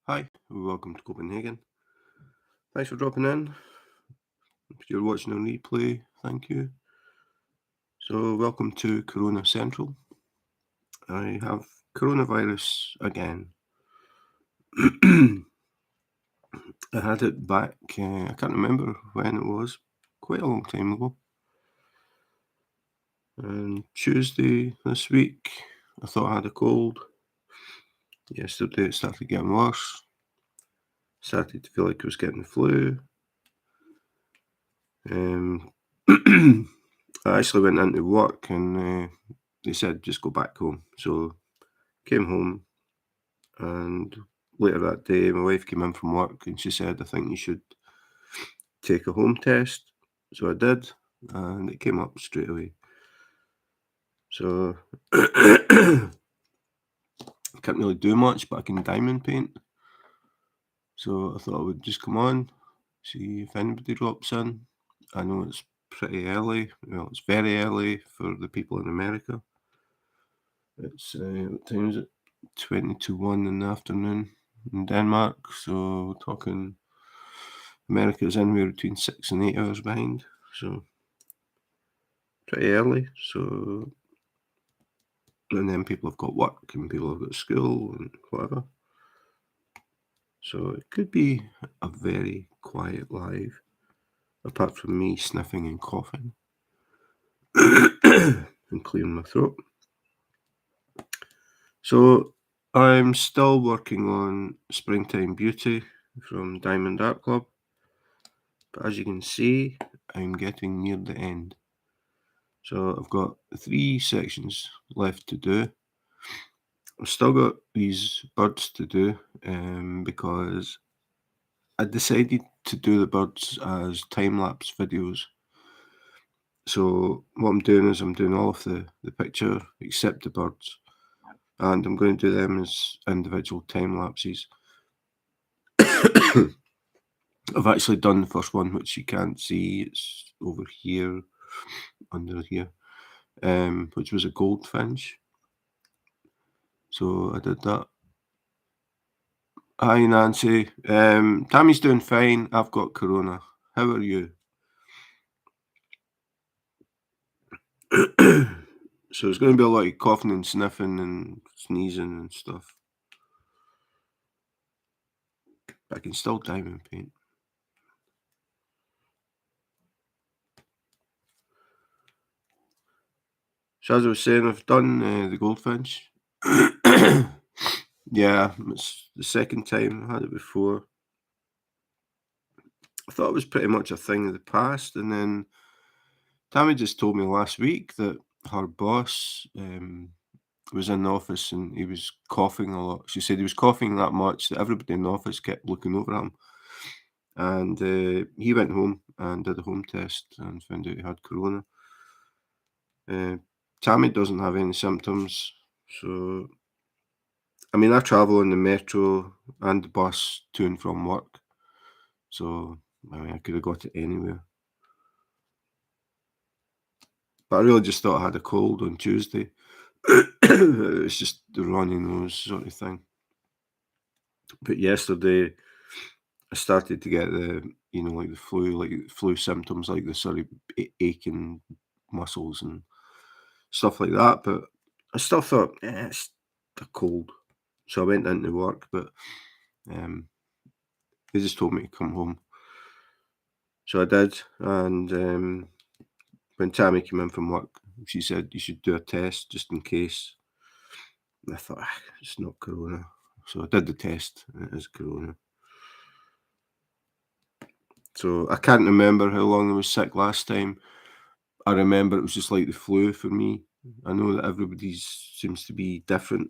Hi, welcome to Copenhagen. Thanks for dropping in. If you're watching on replay, thank you. So, welcome to Corona Central. I have coronavirus again. I had it back, I can't remember when it was, quite a long time ago. And Tuesday this week, I thought I had a cold. Yesterday, it started getting worse. Started to feel like I was getting the flu. I actually went into work and they said just go back home. So came home, and later that day my wife came in from work and she said, I think you should take a home test. So I did, and it came up straight away. So I can't really do much, but I can diamond paint. So I thought I would just come on, see if anybody drops in. I know it's pretty early. Well, it's very early for the people in America. It's what time is it? 20 to 1 in the afternoon in Denmark. So we're talking America's anywhere between 6 and 8 hours behind. So pretty early. So and then people have got work and people have got school and whatever. So it could be a very quiet live, apart from me sniffing and coughing and clearing my throat. So I'm still working on Springtime Beauty from Diamond Art Club. But as you can see, I'm getting near the end. So I've got 3 sections left to do. I've still got these birds to do because I decided to do the birds as time-lapse videos. So what I'm doing is I'm doing all of the picture except the birds, and I'm going to do them as individual time lapses. I've actually done the first one, which you can't see. It's over here, under here, which was a goldfinch. So I did that. Hi, Nancy. Tammy's doing fine. I've got corona. How are you? So it's going to be a lot of coughing and sniffing and sneezing and stuff. But I can still diamond paint. So as I was saying, I've done the goldfinch. Yeah, it's the second time. I had it before. I thought it was pretty much a thing of the past, and then Tammy just told me last week that her boss was in the office and he was coughing a lot. She said he was coughing that much that everybody in the office kept looking over him. And he went home and did a home test and found out he had corona. Tammy doesn't have any symptoms, so I mean, I travel in the metro and the bus to and from work, so I mean, I could have got it anywhere. But I really just thought I had a cold on Tuesday. It was just the runny nose sort of thing. But yesterday, I started to get like the flu symptoms, like the sort of aching muscles and stuff like that. But I still thought, it's a cold. So I went into work, but they just told me to come home. So I did, and when Tammy came in from work, she said you should do a test just in case. And I thought, it's not corona. So I did the test, and it is corona. So I can't remember how long I was sick last time. I remember it was just like the flu for me. I know that everybody's seems to be different.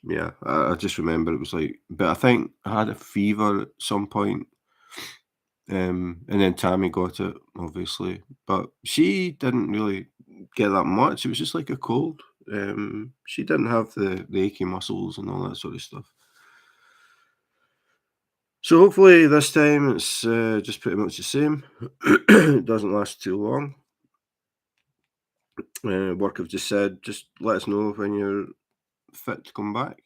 Yeah, I just remember it was like, but I think I had a fever at some point, and then Tammy got it, obviously, but she didn't really get that much. It was just like a cold. She didn't have the achy muscles and all that sort of stuff. So hopefully this time it's just pretty much the same. It doesn't last too long. Work have just said, just let us know when you're fit to come back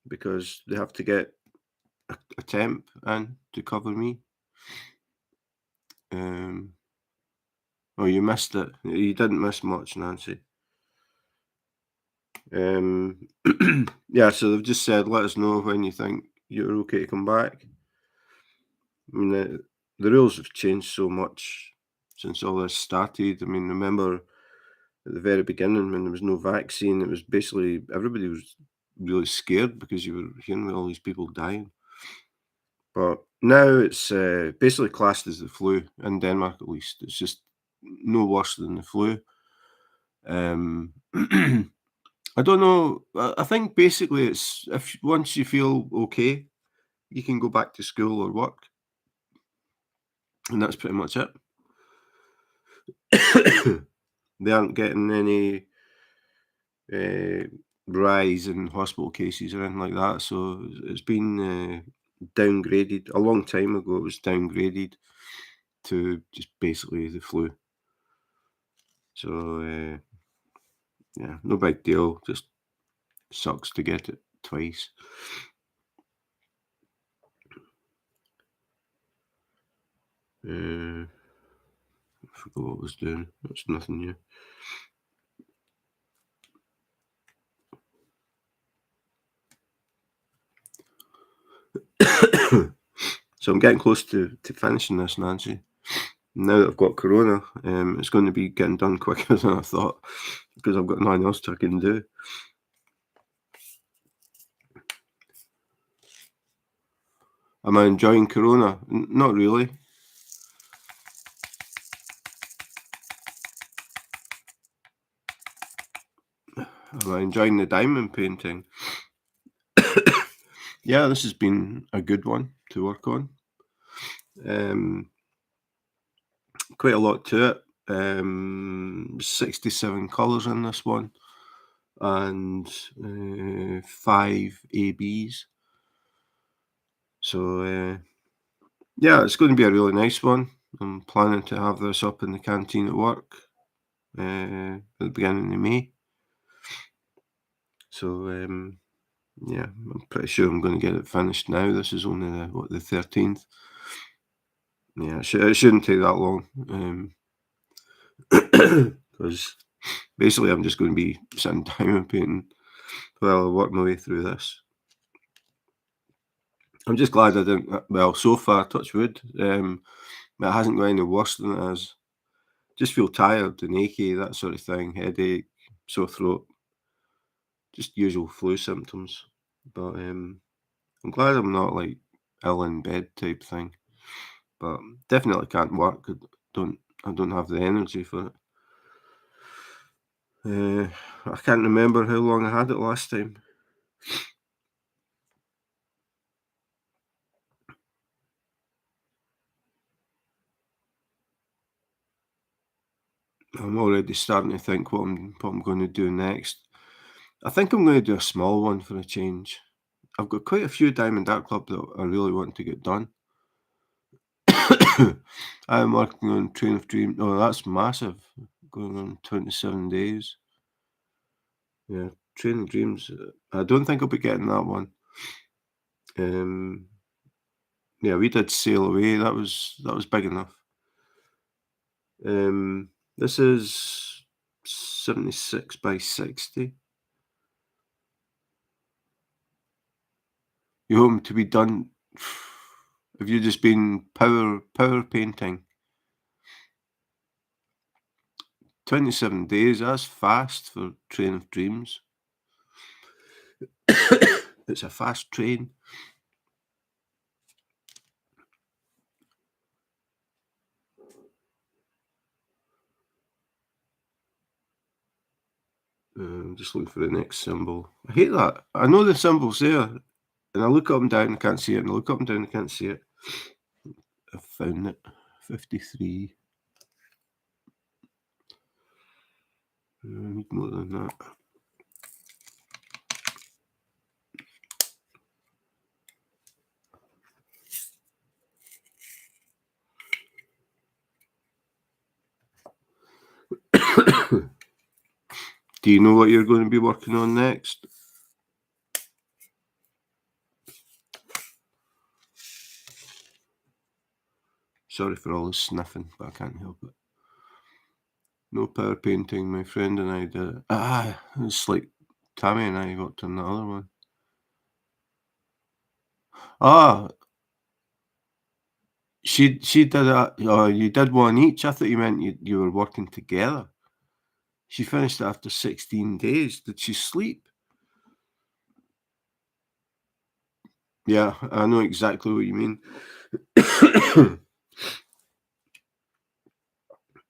because they have to get a temp in to cover me. Oh, you missed it. You didn't miss much, Nancy. Yeah, so they've just said, let us know when you think you're okay to come back. I mean, the rules have changed so much since all this started. I mean, remember at the very beginning when there was no vaccine, it was basically everybody was really scared because you were hearing about all these people dying. But now it's basically classed as the flu in Denmark, at least. It's just no worse than the flu. I don't know. I think basically it's if once you feel okay, you can go back to school or work, and that's pretty much it. They aren't getting any rise in hospital cases or anything like that. So it's been downgraded. A long time ago, it was downgraded to just basically the flu. So yeah, no big deal. Just sucks to get it twice. I forgot what I was doing. That's nothing new. So I'm getting close to finishing this, Nancy. Now that I've got corona, it's going to be getting done quicker than I thought because I've got nothing else I can do. Am I enjoying corona? Not really. Am I enjoying the diamond painting? Yeah, this has been a good one to work on. Quite a lot to it. 67 colours in this one and 5 ABs. So yeah, it's going to be a really nice one. I'm planning to have this up in the canteen at work at the beginning of May. So yeah, I'm pretty sure I'm going to get it finished now. This is only the 13th. Yeah, it shouldn't take that long. Because basically I'm just going to be sitting diamond painting while I work my way through this. I'm just glad I didn't, well, so far, touch wood, it hasn't got any worse than it is. Just feel tired and achy, that sort of thing, headache, sore throat, just usual flu symptoms. But I'm glad I'm not like ill in bed type thing. But definitely can't work. I don't have the energy for it. I can't remember how long I had it last time. I'm already starting to think what I'm going to do next. I think I'm going to do a small one for a change. I've got quite a few Diamond Art Club that I really want to get done. I'm working on Train of Dreams. Oh, that's massive. Going on 27 days. Yeah, Train of Dreams. I don't think I'll be getting that one. Yeah, we did Sail Away. That was big enough. This is 76 by 60. You home to be done? Have you just been power painting? 27 days, that's fast for Train of Dreams. It's a fast train. I'm just looking for the next symbol. I hate that. I know the symbol's there, and I look up and down, I can't see it, and I look up and down, I can't see it. I found it. 53. I need more than that. Do you know what you're going to be working on next? Sorry for all the sniffing, but I can't help it. No power painting. My friend and I did it. It's like Tammy and I worked on the other one. She did it. Oh, you did one each. I thought you meant you were working together. She finished it after 16 days. Did she sleep? Yeah, I know exactly what you mean.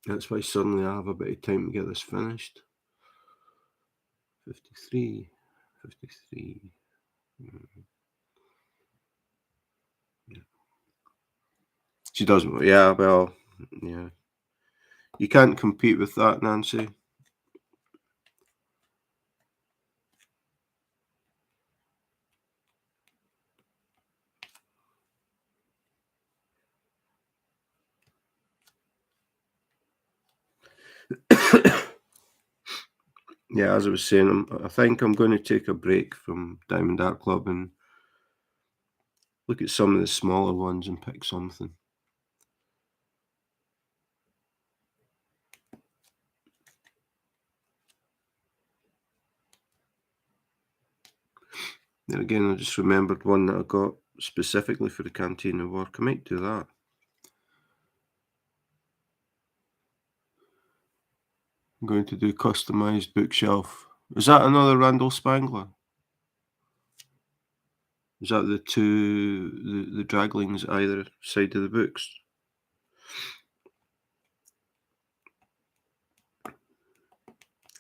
That's why suddenly I have a bit of time to get this finished. 53. Yeah. She doesn't. Yeah, well, yeah. You can't compete with that, Nancy. Yeah, as I was saying, I think I'm going to take a break from Diamond Art Club and look at some of the smaller ones and pick something. Then again, I just remembered one that I got specifically for the Canteen of Work. I might do that. I'm going to do customised bookshelf. Is that another Randall Spangler? Is that the the draglings either side of the books?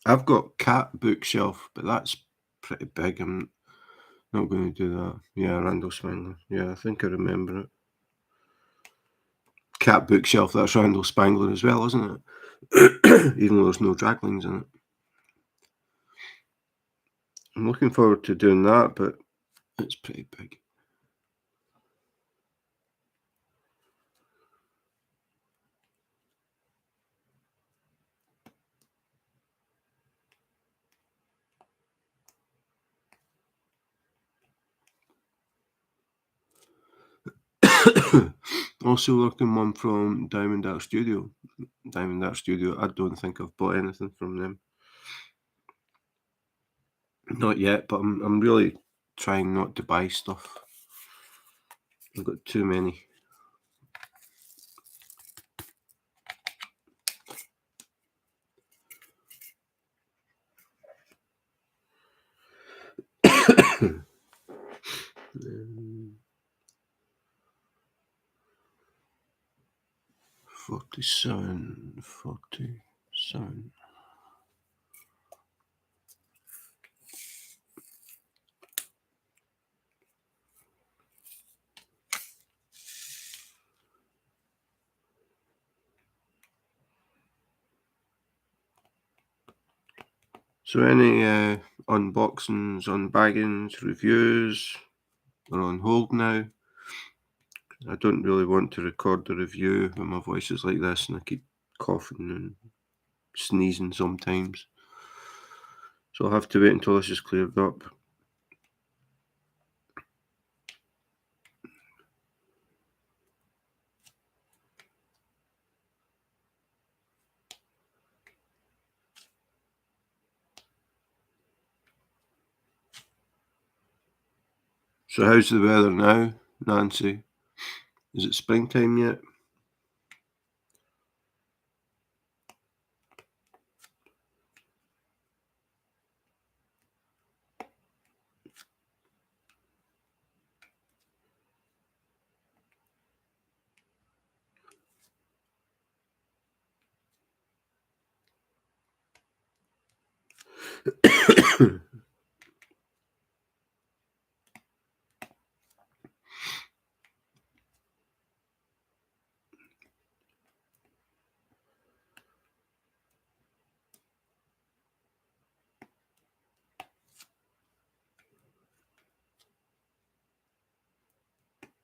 I've got cat bookshelf, but that's pretty big. I'm not going to do that. Yeah, Randall Spangler. Yeah, I think I remember it. Cat bookshelf, that's Randall Spangler as well, isn't it? Even though there's no draglings in it. I'm looking forward to doing that, but it's pretty big. Also looking one from Diamond Art Studio. Diamond Art Studio, I don't think I've bought anything from them. Not yet, but I'm really trying not to buy stuff. I've got too many. um, 47. So any unboxings, unbaggings, reviews are on hold now. I don't really want to record the review when my voice is like this and I keep coughing and sneezing sometimes. So I'll have to wait until this is cleared up. So how's the weather now, Nancy? Is it springtime yet?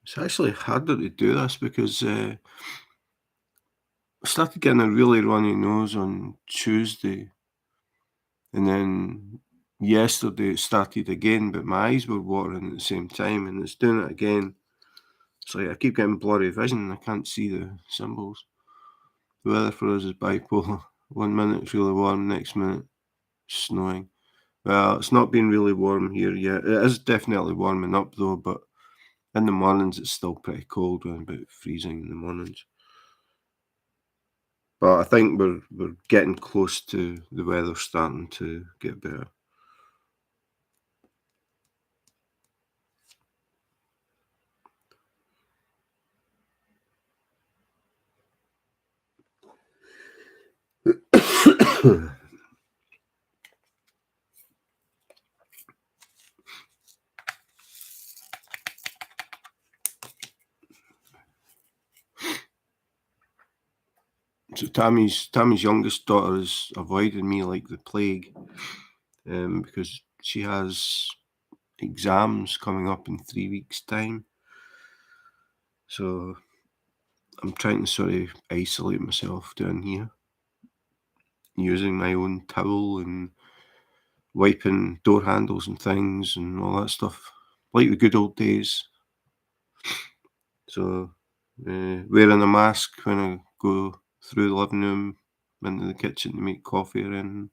It's actually harder to do this because I started getting a really runny nose on Tuesday. And then yesterday it started again, but my eyes were watering at the same time, and it's doing it again. It's like I keep getting blurry vision. I can't see the symbols. The weather for us is bipolar. 1 minute it's really warm, next minute snowing. Well, it's not been really warm here yet. It is definitely warming up though, but in the mornings it's still pretty cold, and about freezing in the mornings. But I think we're getting close to the weather starting to get better. So Tammy's youngest daughter is avoiding me like the plague, because she has exams coming up in 3 weeks' time. So I'm trying to sort of isolate myself down here, using my own towel and wiping door handles and things and all that stuff, like the good old days. So wearing a mask when I go through the living room into the kitchen to make coffee or anything.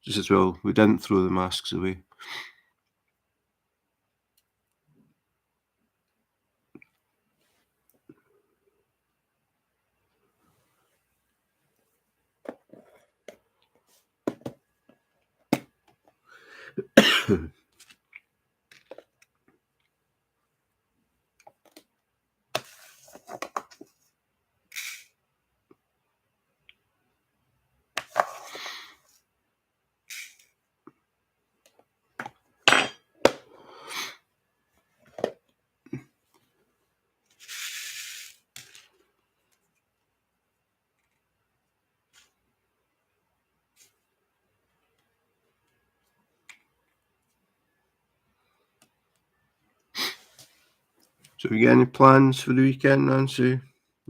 Just as well, we didn't throw the masks away. So, you got any plans for the weekend, Nancy?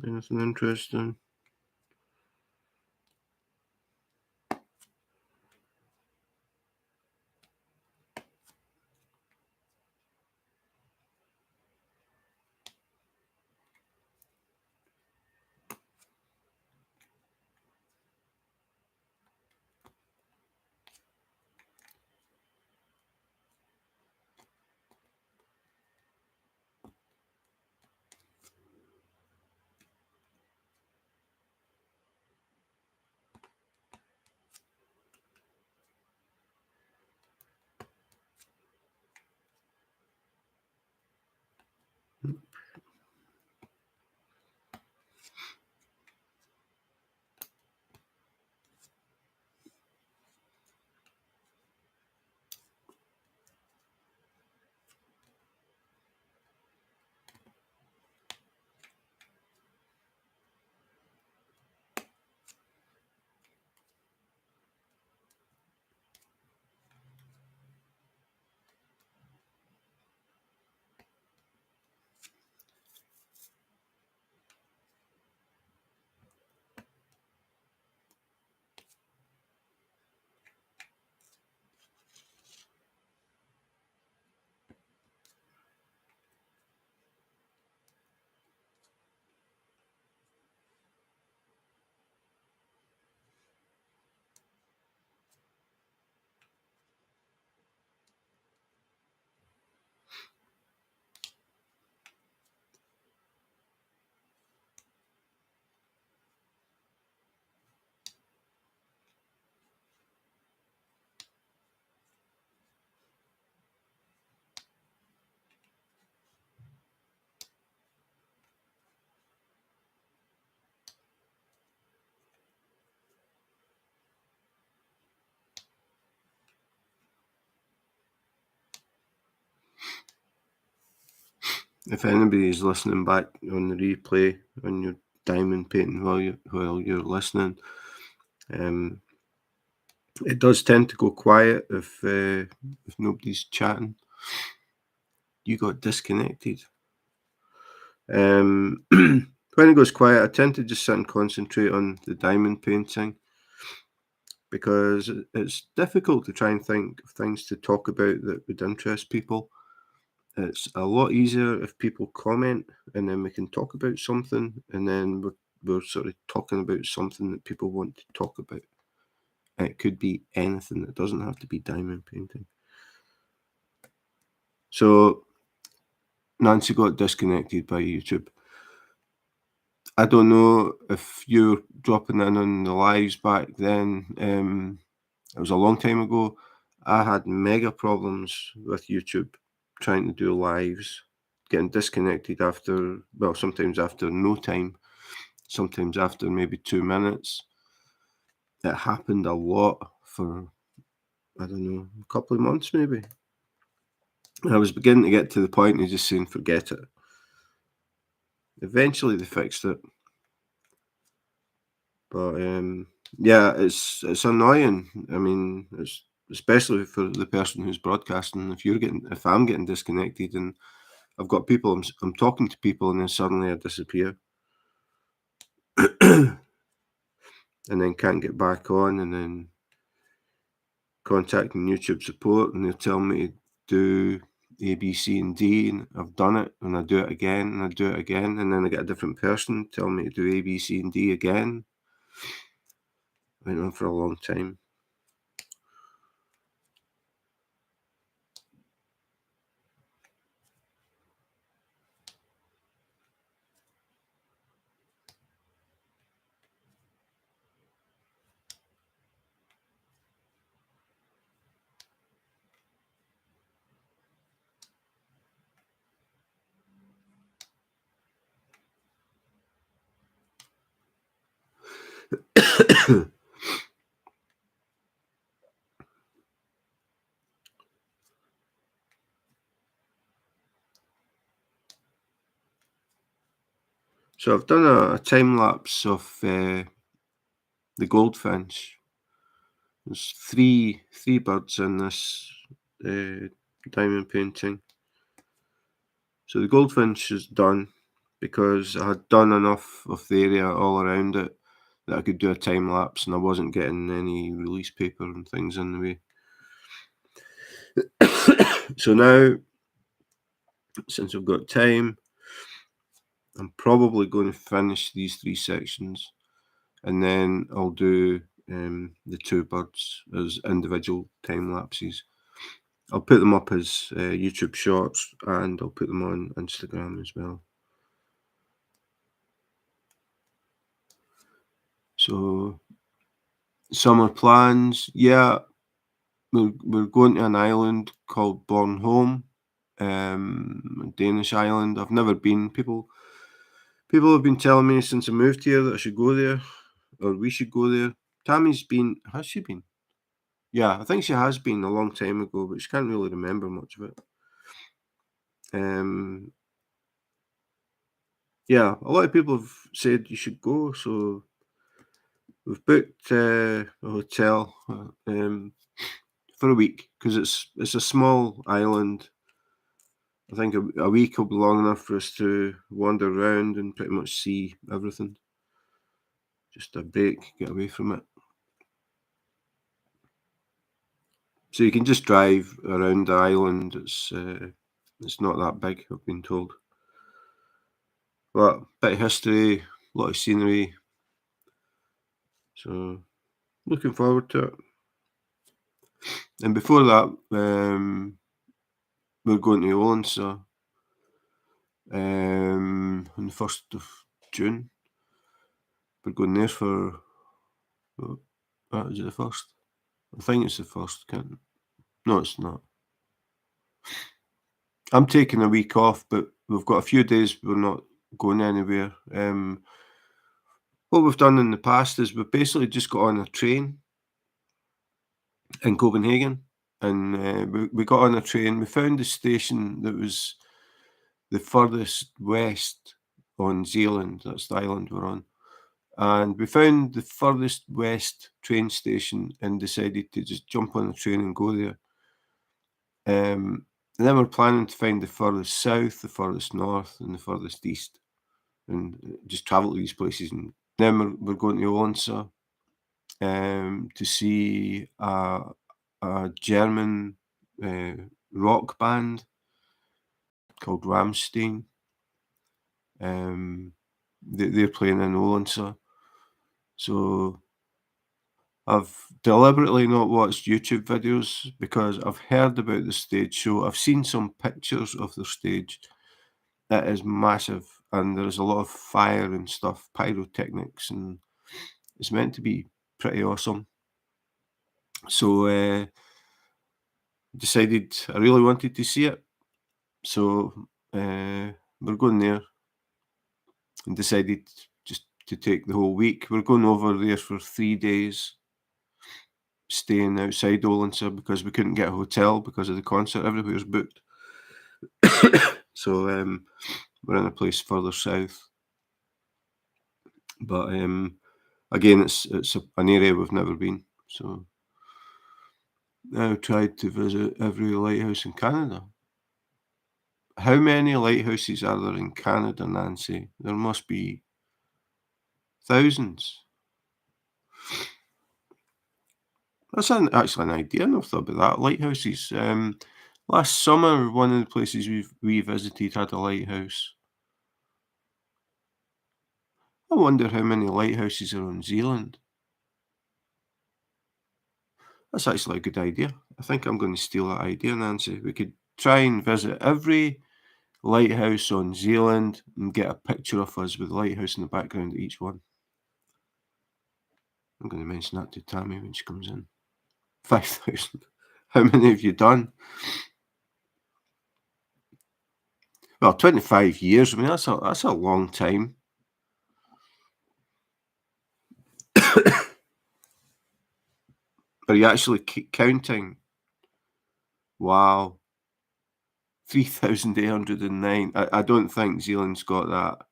Anything interesting? If anybody's listening back on the replay on your diamond painting while you're listening, it does tend to go quiet if nobody's chatting. You got disconnected. When it goes quiet, I tend to just sit and concentrate on the diamond painting. because it's difficult to try and think of things to talk about that would interest people. It's a lot easier if people comment and then we can talk about something, and then we're sort of talking about something that people want to talk about. It could be anything. It doesn't have to be diamond painting. So Nancy got disconnected by YouTube. I don't know if you're dropping in on the lives back then. It was a long time ago. I had mega problems with YouTube trying to do lives, getting disconnected after, well, sometimes after no time, sometimes after maybe 2 minutes. It happened a lot for, I don't know, a couple of months maybe. I was beginning to get to the point of just saying, forget it. Eventually they fixed it. But yeah, it's annoying. I mean, it's especially for the person who's broadcasting. If I'm getting disconnected and I've got people, I'm talking to people, and then suddenly I disappear, and then can't get back on, and then contacting YouTube support, and they'll tell me to do A, B, C, and D, and I've done it, and I do it again, and I do it again, and then I get a different person tell me to do A, B, C, and D again. Went on for a long time. So I've done a time lapse of the goldfinch. There's three birds in this diamond painting. So the goldfinch is done because I had done enough of the area all around it that I could do a time lapse, and I wasn't getting any release paper and things in the way. So now, since I've got time, I'm probably going to finish these 3 sections, and then I'll do the 2 birds as individual time lapses. I'll put them up as YouTube shorts, and I'll put them on Instagram as well. So summer plans, yeah, we're going to an island called Bornholm, a Danish island. I've never been. People have been telling me since I moved here that I should go there, or we should go there. Tammy's been. Has she been? Yeah, I think she has been a long time ago, but she can't really remember much of it. Yeah, a lot of people have said you should go, so we've booked a hotel for a week because it's a small island. I think a week will be long enough for us to wander around and pretty much see everything. Just a break, get away from it. So you can just drive around the island. It's not that big, I've been told. But a bit of history, a lot of scenery. So looking forward to it. And before that, we're going to Olensa on the 1st of June. We're going there for, is it the 1st? I think it's the 1st. No, it's not. I'm taking a week off, but we've got a few days we're not going anywhere. What we've done in the past is we've basically just got on a train in Copenhagen, and we got on a train. We found the station that was the furthest west on Zealand. That's the island we're on. And we found the furthest west train station and decided to just jump on the train and go there. And then we're planning to find the furthest south, the furthest north, and the furthest east, and just travel to these places. And then we're going to Olensa, to see a German rock band called Rammstein. They're playing in Olense. So I've deliberately not watched YouTube videos because I've heard about the stage show. I've seen some pictures of the stage. It is massive, and there's a lot of fire and stuff, pyrotechnics, and it's meant to be pretty awesome. So decided I really wanted to see it. So we're going there and decided just to take the whole week. We're going over there for 3 days, staying outside Olense because we couldn't get a hotel because of the concert. Everywhere's booked. So we're in a place further south. But again, it's an area we've never been. So I've tried to visit every lighthouse in Canada. How many lighthouses are there in Canada, Nancy? There must be thousands. That's actually an idea. I've never thought about that. Lighthouses. Last summer, one of the places we visited had a lighthouse. I wonder how many lighthouses are on Zealand. That's actually a good idea. I think I'm going to steal that idea, Nancy. We could try and visit every lighthouse on Zealand and get a picture of us with the lighthouse in the background of each one. I'm going to mention that to Tammy when she comes in. 5,000. How many have you done? Well, 25 years. I mean, that's a long time. Are you actually counting? Wow. 3,809. I don't think Zealand's got that.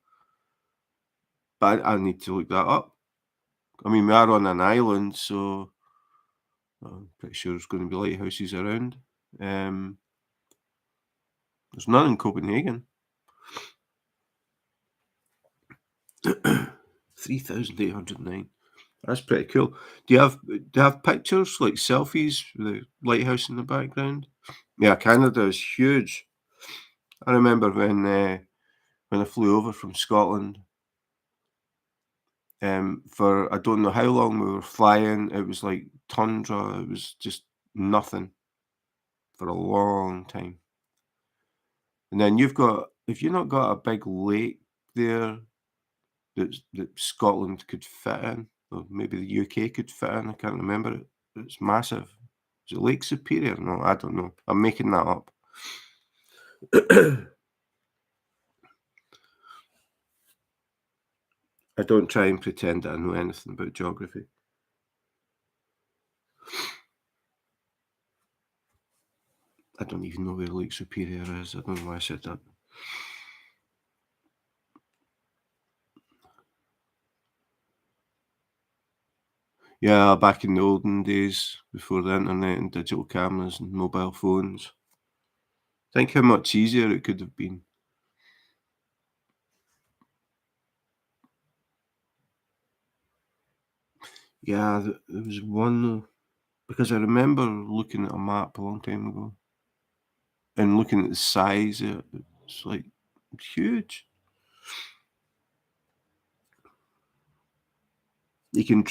But I need to look that up. I mean, we are on an island, so I'm pretty sure there's going to be lighthouses around. There's none in Copenhagen. 3,809. That's pretty cool. Do you have pictures, like selfies with the lighthouse in the background? Yeah, Canada is huge. I remember when I flew over from Scotland, for I don't know how long we were flying. It was like tundra. It was just nothing for a long time. And then if you've not got a big lake there that Scotland could fit in, or maybe the UK could fit in. I can't remember it. It's massive. Is it Lake Superior? No, I don't know. I'm making that up. I don't try and pretend that I know anything about geography. I don't even know where Lake Superior is. I don't know why I said that. Yeah, back in the olden days, before the internet and digital cameras and mobile phones. Think how much easier it could have been. Yeah, there was one, because I remember looking at a map a long time ago and looking at the size of it. It's like huge. You can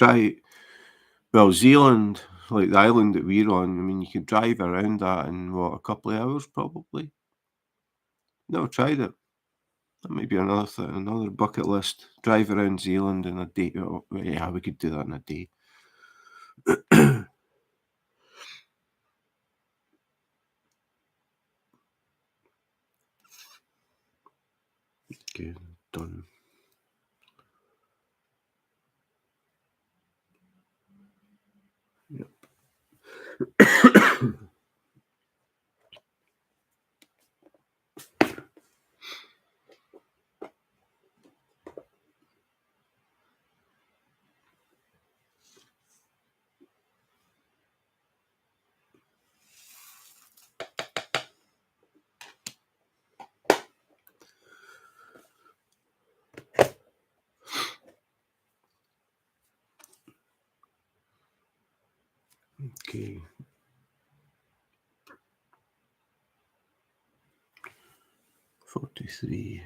well, Zealand, like the island that we're on, I mean, you can drive around that in what, a couple of hours probably. Never tried it. That might be another thing, another bucket list. Drive around Zealand in a day. Oh, yeah, we could do that in a day. Okay, done. Yep. Okay. "43.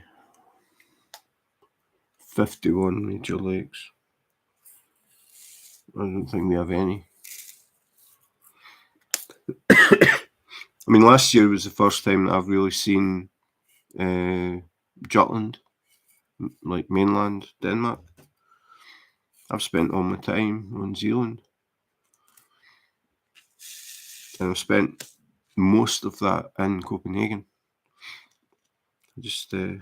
51 major lakes. I don't think we have any. I mean, last year was the first time that I've really seen Jutland, like mainland Denmark. I've spent all my time on Zealand. And I've spent most of that in Copenhagen. I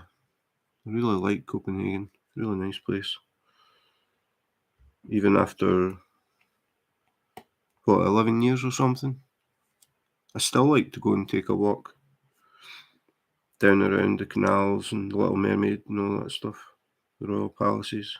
really like Copenhagen. Really nice place. Even after, 11 years or something, I still like to go and take a walk down around the canals and the Little Mermaid and all that stuff. The Royal Palaces.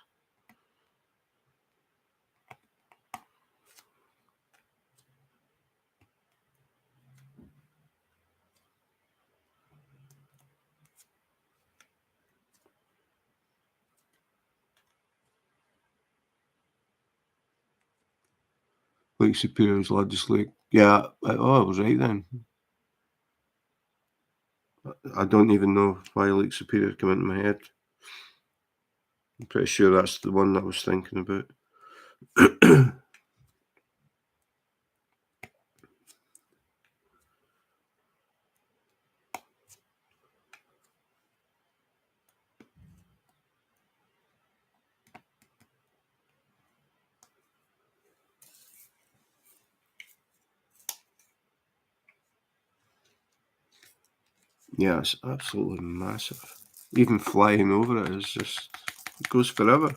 Lake Superior's largest lake. Yeah, I was right then. I don't even know why Lake Superior came into my head. I'm pretty sure that's the one I was thinking about. Yeah, it's absolutely massive. Even flying over it is just, it goes forever.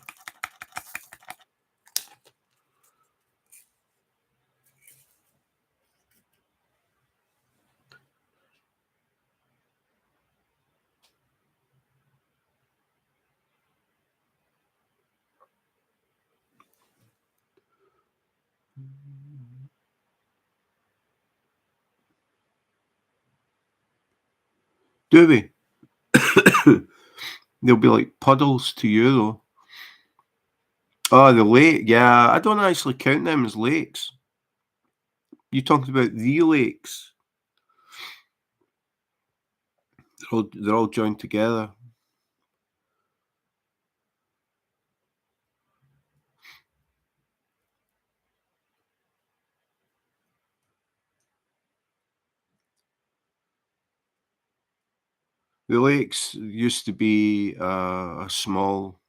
Do we? They'll be like puddles to you, though. Oh, the lake. Yeah, I don't actually count them as lakes. You talked about the lakes. They're all joined together. The lakes used to be a small.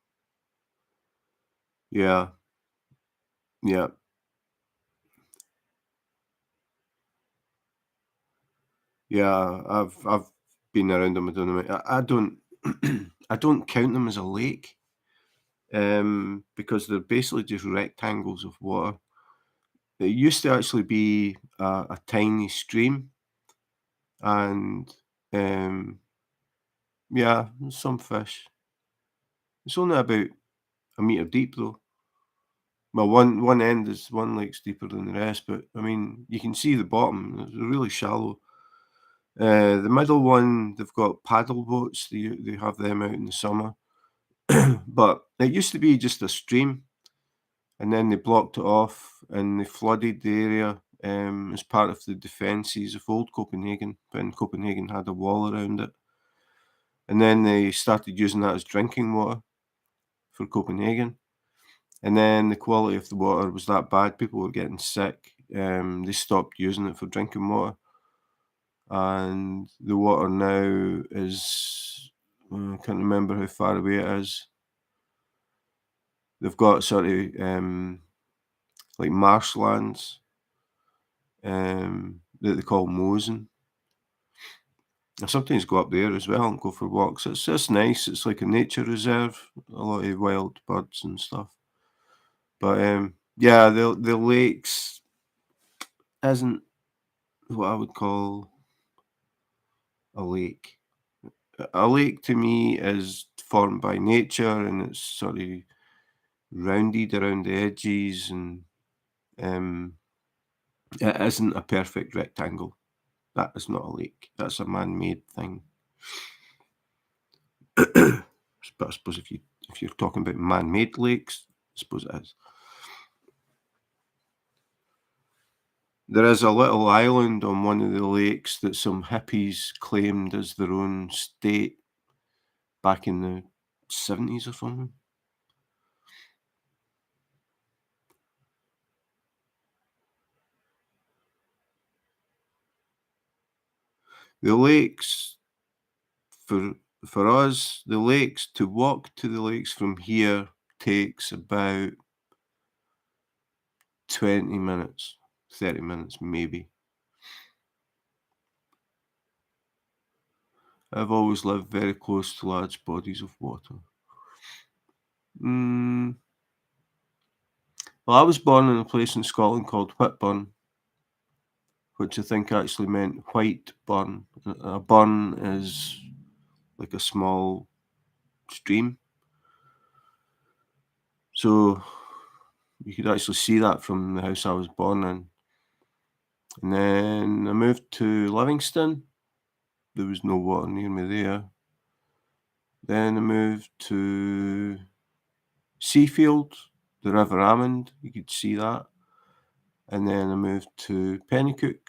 Yeah, yeah, yeah. I've been around them. I don't know. I don't I don't count them as a lake. Because they're basically just rectangles of water. It used to actually be a tiny stream, and yeah, some fish. It's only about a metre deep, though. Well, one end is one lake's deeper than the rest, but I mean, you can see the bottom. It's really shallow. The middle one, they've got paddle boats. They have them out in the summer, but it used to be just a stream, and then they blocked it off and they flooded the area as part of the defences of old Copenhagen when Copenhagen had a wall around it. And then they started using that as drinking water for Copenhagen. And then the quality of the water was that bad, people were getting sick. They stopped using it for drinking water. And the water now is, I can't remember how far away it is. They've got sort of like marshlands that they call Mosen. I sometimes go up there as well and go for walks. It's just nice. It's like a nature reserve, a lot of wild birds and stuff. But yeah, the lakes isn't what I would call a lake. A lake to me is formed by nature and it's sort of rounded around the edges, and it isn't a perfect rectangle. That is not a lake. That's a man-made thing. But I suppose if you're talking about man-made lakes, I suppose it is. There is a little island on one of the lakes that some hippies claimed as their own state back in the 70s or something. The lakes for for us, the lakes, to walk to the lakes from here takes about 20 minutes, 30 minutes maybe. I've always lived very close to large bodies of water. Mm, well, I was born in a place in Scotland called Whitburn, which I think actually meant white burn. A burn is like a small stream. So you could actually see that from the house I was born in. And then I moved to Livingston. There was no water near me there. Then I moved to Seafield, the River Amond. You could see that. And then I moved to Pennycook.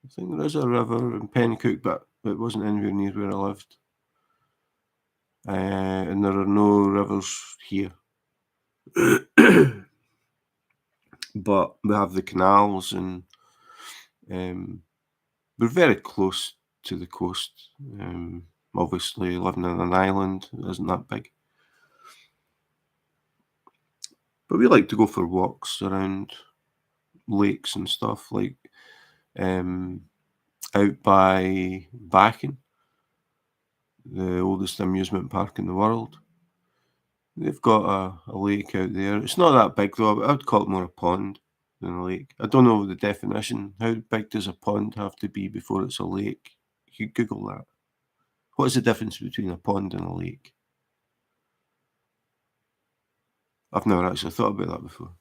I think there is a river in Pennycook, but it wasn't anywhere near where I lived. And there are no rivers here. But we have the canals, and we're very close to the coast. Obviously, living on an island isn't that big. But we like to go for walks around lakes and stuff, like out by Backen, the oldest amusement park in the world. They've got a lake out there. It's not that big though. I would call it more a pond than a lake. I don't know the definition. How big does a pond have to be before it's a lake? You could Google that. What is the difference between a pond and a lake? I've never actually thought about that before.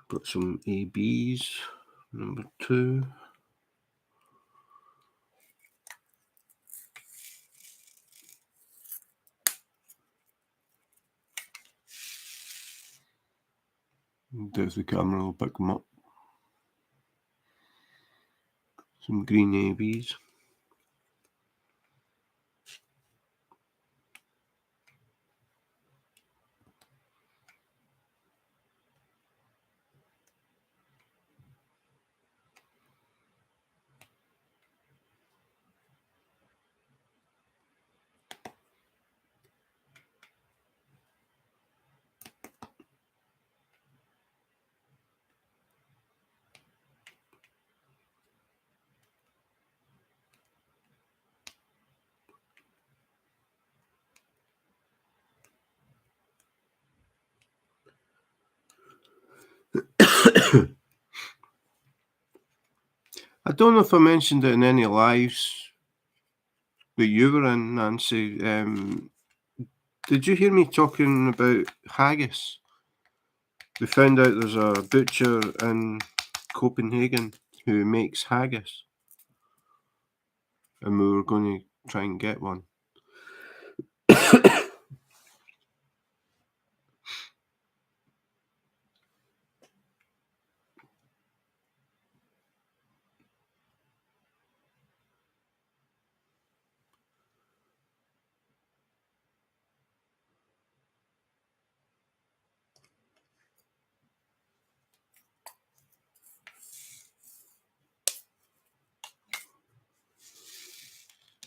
Got some ABs, number 2. There's the camera, I'll pick them up. Some green ABs. I don't know if I mentioned it in any lives that you were in, Nancy. Did you hear me talking about haggis? We found out there's a butcher in Copenhagen who makes haggis, and we were going to try and get one.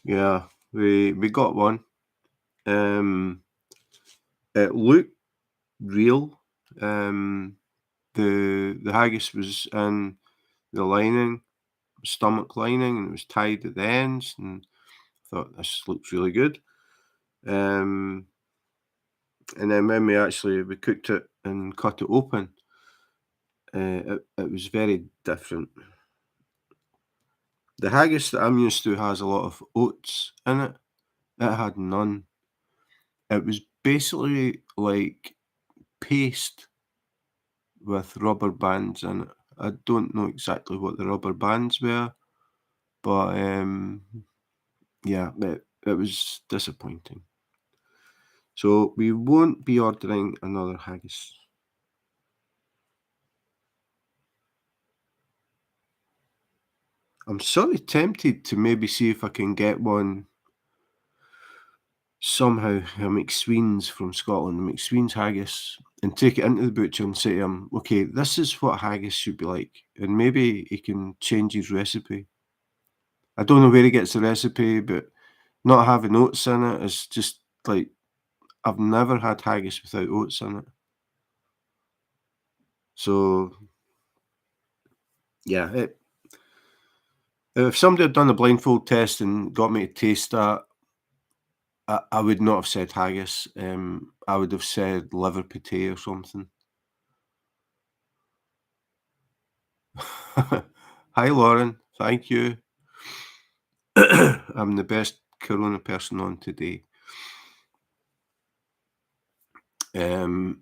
Yeah, we got one. It looked real. The haggis was in the lining, stomach lining, and it was tied at the ends, and I thought this looks really good. And then when we cooked it and cut it open, it was very different. The haggis that I'm used to has a lot of oats in it. It had none. It was basically like paste with rubber bands in it. I don't know exactly what the rubber bands were, but yeah, it was disappointing. So we won't be ordering another haggis. I'm sort of tempted to maybe see if I can get one somehow, a McSween's from Scotland, a McSween's haggis, and take it into the butcher and say to him, okay, this is what haggis should be like. And maybe he can change his recipe. I don't know where he gets the recipe, but not having oats in it is just like, I've never had haggis without oats in it. So, yeah, if somebody had done a blindfold test and got me to taste that, I would not have said haggis. I would have said liver pate or something. Hi, Lauren. Thank you. I'm the best Corona person on today. Um,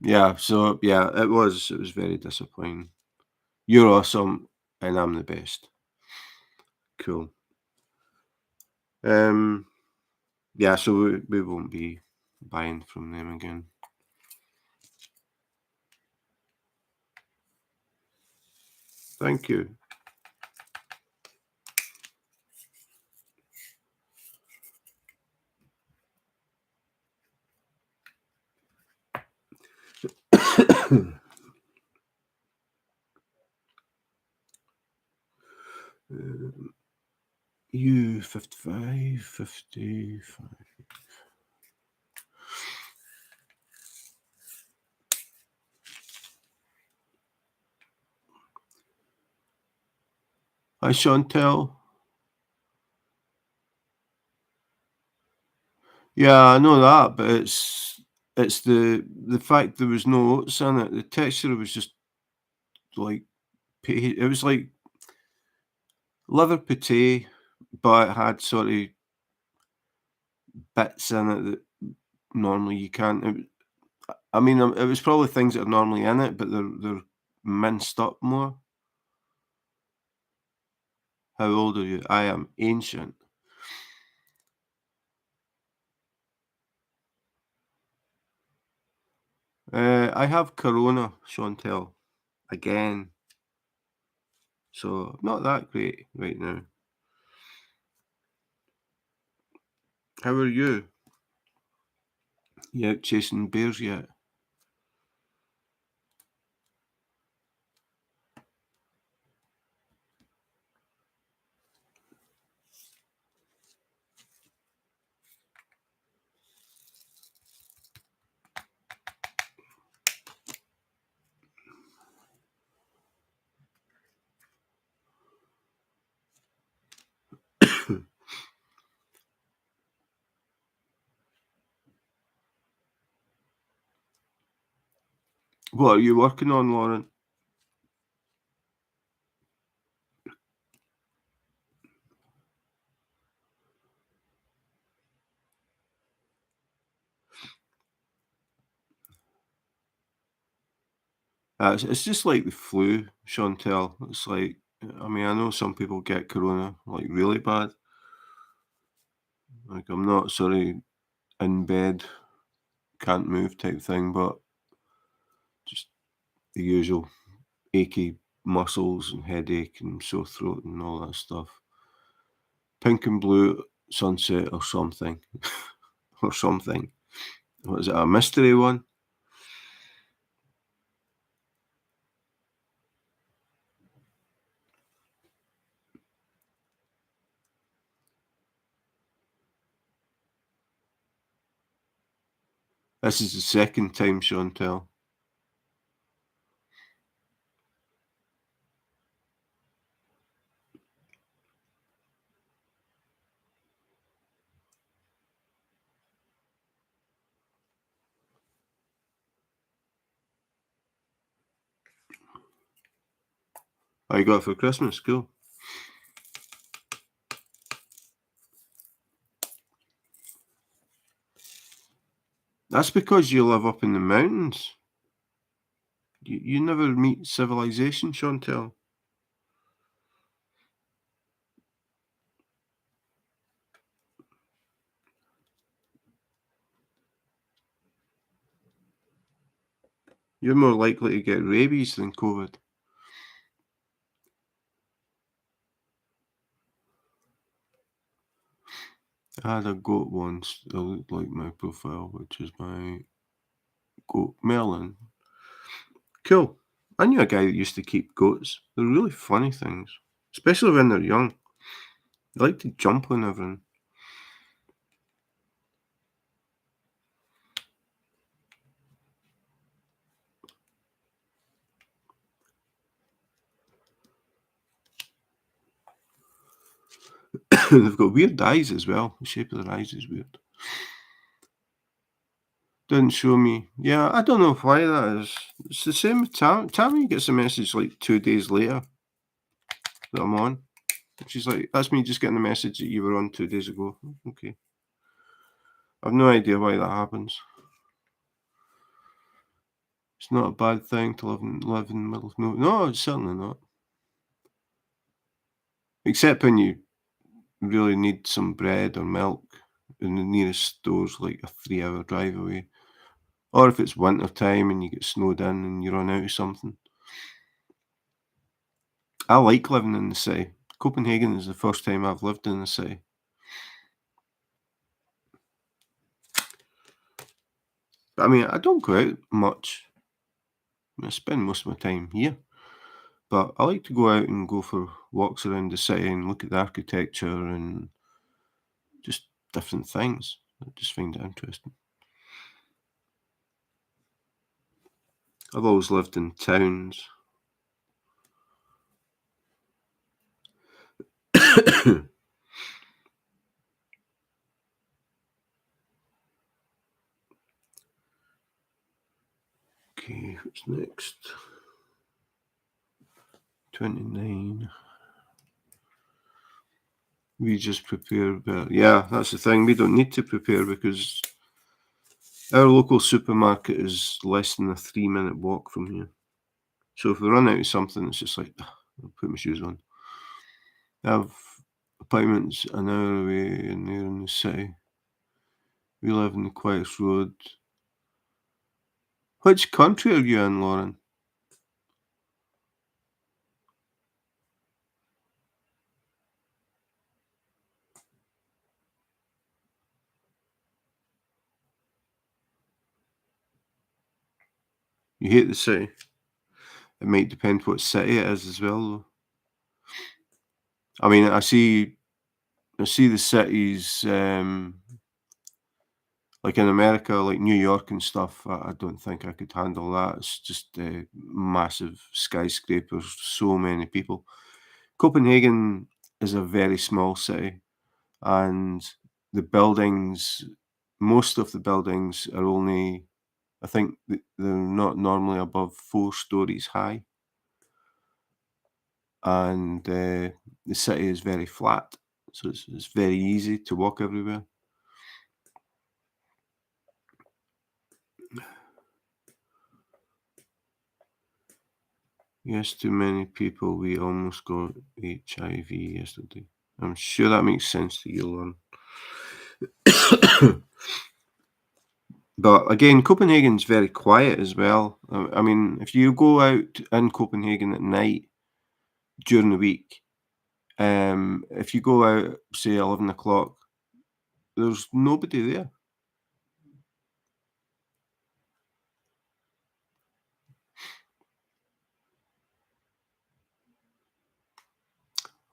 yeah, so yeah, it was very disappointing. You're awesome, and I'm the best. Cool. Yeah, so we won't be buying from them again. Thank you. You 55, 55. Hi, Chantel. Yeah, I know that, but it's the fact there was no oats in it. The texture was just like it was like liver pate, but it had sort of bits in it that normally you can't. I mean, it was probably things that are normally in it, but they're minced up more. How old are you? I am ancient. I have Corona, Chantel, again. So not that great right now. How are you? You out chasing bears yet? What are you working on, Lauren? It's just like the flu, Chantel. It's like, I mean, I know some people get corona like really bad. Like, I'm not sorry in bed, can't move type thing, but just the usual achy muscles and headache and sore throat and all that stuff. Pink and blue sunset or something, or something. What is it? A mystery one? This is the second time, Chantel. Oh, you got it for Christmas? Cool. That's because you live up in the mountains. You never meet civilization, Chantel. You're more likely to get rabies than COVID. I had a goat once that looked like my profile, which is my goat Merlin. Cool. I knew a guy that used to keep goats. They're really funny things, especially when they're young. They like to jump on everything. They've got weird eyes as well. The shape of their eyes is weird. Didn't show me. Yeah, I don't know why that is. It's the same with Tammy gets a message like 2 days later that I'm on. She's like, "That's me just getting the message that you were on 2 days ago." Okay. I've no idea why that happens. It's not a bad thing to live in the middle of no, it's certainly not. Except when you really need some bread or milk and the nearest store's like a 3-hour drive away. Or if it's winter time and you get snowed in and you run out of something. I like living in the city. Copenhagen is the first time I've lived in the city. But I mean, I don't go out much. I spend most of my time here. But I like to go out and go for walks around the city and look at the architecture and just different things. I just find it interesting. I've always lived in towns. Okay, what's next? 29. We just prepare, but yeah, that's the thing. We don't need to prepare because our local supermarket is less than a 3-minute walk from here. So if we run out of something, it's just like, I'll put my shoes on. I have appointments an hour away and they're in the city. We live in the quietest road. Which country are you in, Lauren? You hate the city. It might depend what city it is as well, though. I mean, I see the cities, like in America, like New York and stuff. I don't think I could handle that. It's just massive skyscrapers, so many people. Copenhagen is a very small city, and the buildings, most of the buildings are only, I think they're not normally above 4 stories high, and the city is very flat, so it's very easy to walk everywhere. Yes, too many people. We almost got HIV yesterday. I'm sure that makes sense to you, Lauren. But again, Copenhagen's very quiet as well. I mean, if you go out in Copenhagen at night during the week, if you go out, say 11 o'clock, there's nobody there.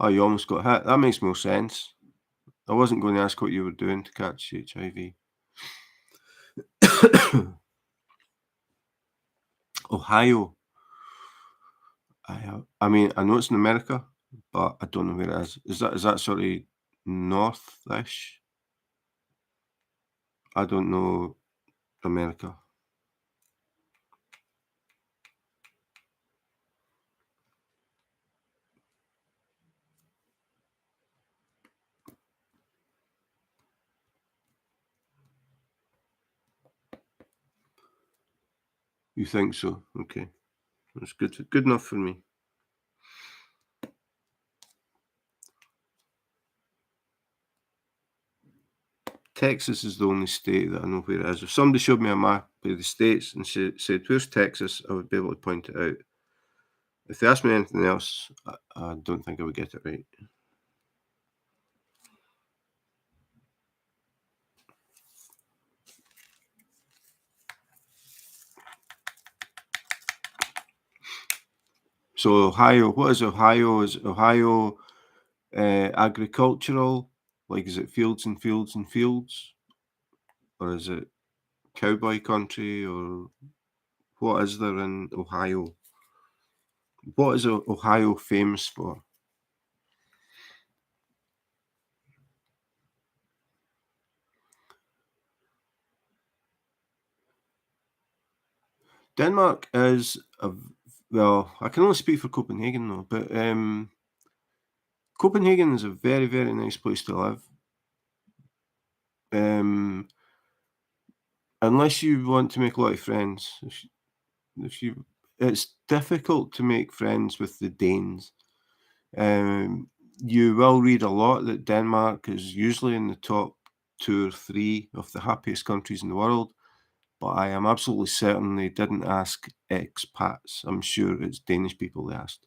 Oh, you almost got hit. That makes more sense. I wasn't going to ask what you were doing to catch HIV. Ohio. I mean, I know it's in America, but I don't know where it is. Is that sort of north-ish? I don't know America. You think so? Okay. That's good enough for me. Texas is the only state that I know where it is. If somebody showed me a map of the states and said, "Where's Texas?" I would be able to point it out. If they asked me anything else, I don't think I would get it right. So Ohio, what is Ohio? Is Ohio agricultural? Like, is it fields and fields and fields? Or is it cowboy country? Or what is there in Ohio? What is Ohio famous for? Denmark is well, I can only speak for Copenhagen though, but Copenhagen is a very, very nice place to live. Um, unless you want to make a lot of friends. If you it's difficult to make friends with the Danes. Um, you will read a lot that Denmark is usually in the top 2 or 3 of the happiest countries in the world, but I am absolutely certain they didn't ask expats. I'm sure it's Danish people they asked.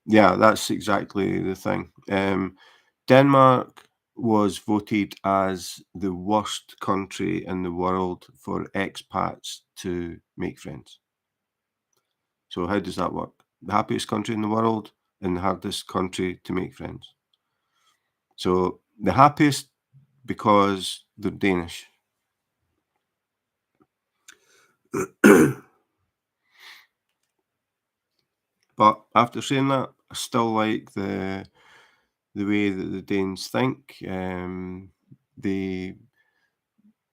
Yeah, that's exactly the thing. Denmark was voted as the worst country in the world for expats to make friends. So how does that work? The happiest country in the world and the hardest country to make friends. So the happiest because they're Danish. But after saying that, I still like the way that the Danes think. The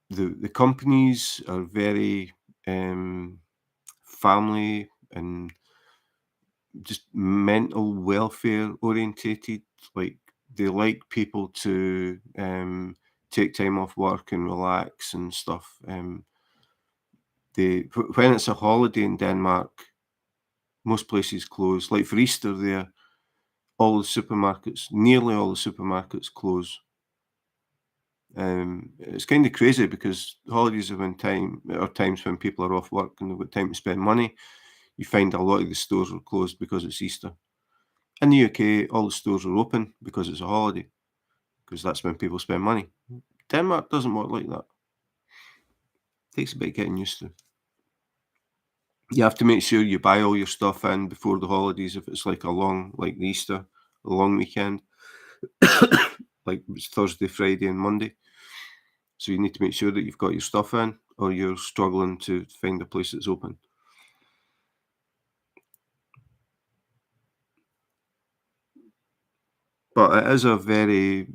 the companies are very family and just mental welfare orientated. Like they like people to take time off work and relax and stuff. When it's a holiday in Denmark, most places close. Like for Easter, there all the supermarkets, nearly all the supermarkets close. It's kind of crazy because holidays are times when people are off work and they've got time to spend money. You find a lot of the stores are closed because it's Easter. In the UK, all the stores are open because it's a holiday, because that's when people spend money. Denmark doesn't work like that. Takes a bit getting used to. You have to make sure you buy all your stuff in before the holidays if it's like like the Easter, a long weekend, like it's Thursday, Friday, and Monday. So you need to make sure that you've got your stuff in, or you're struggling to find a place that's open. But it is a very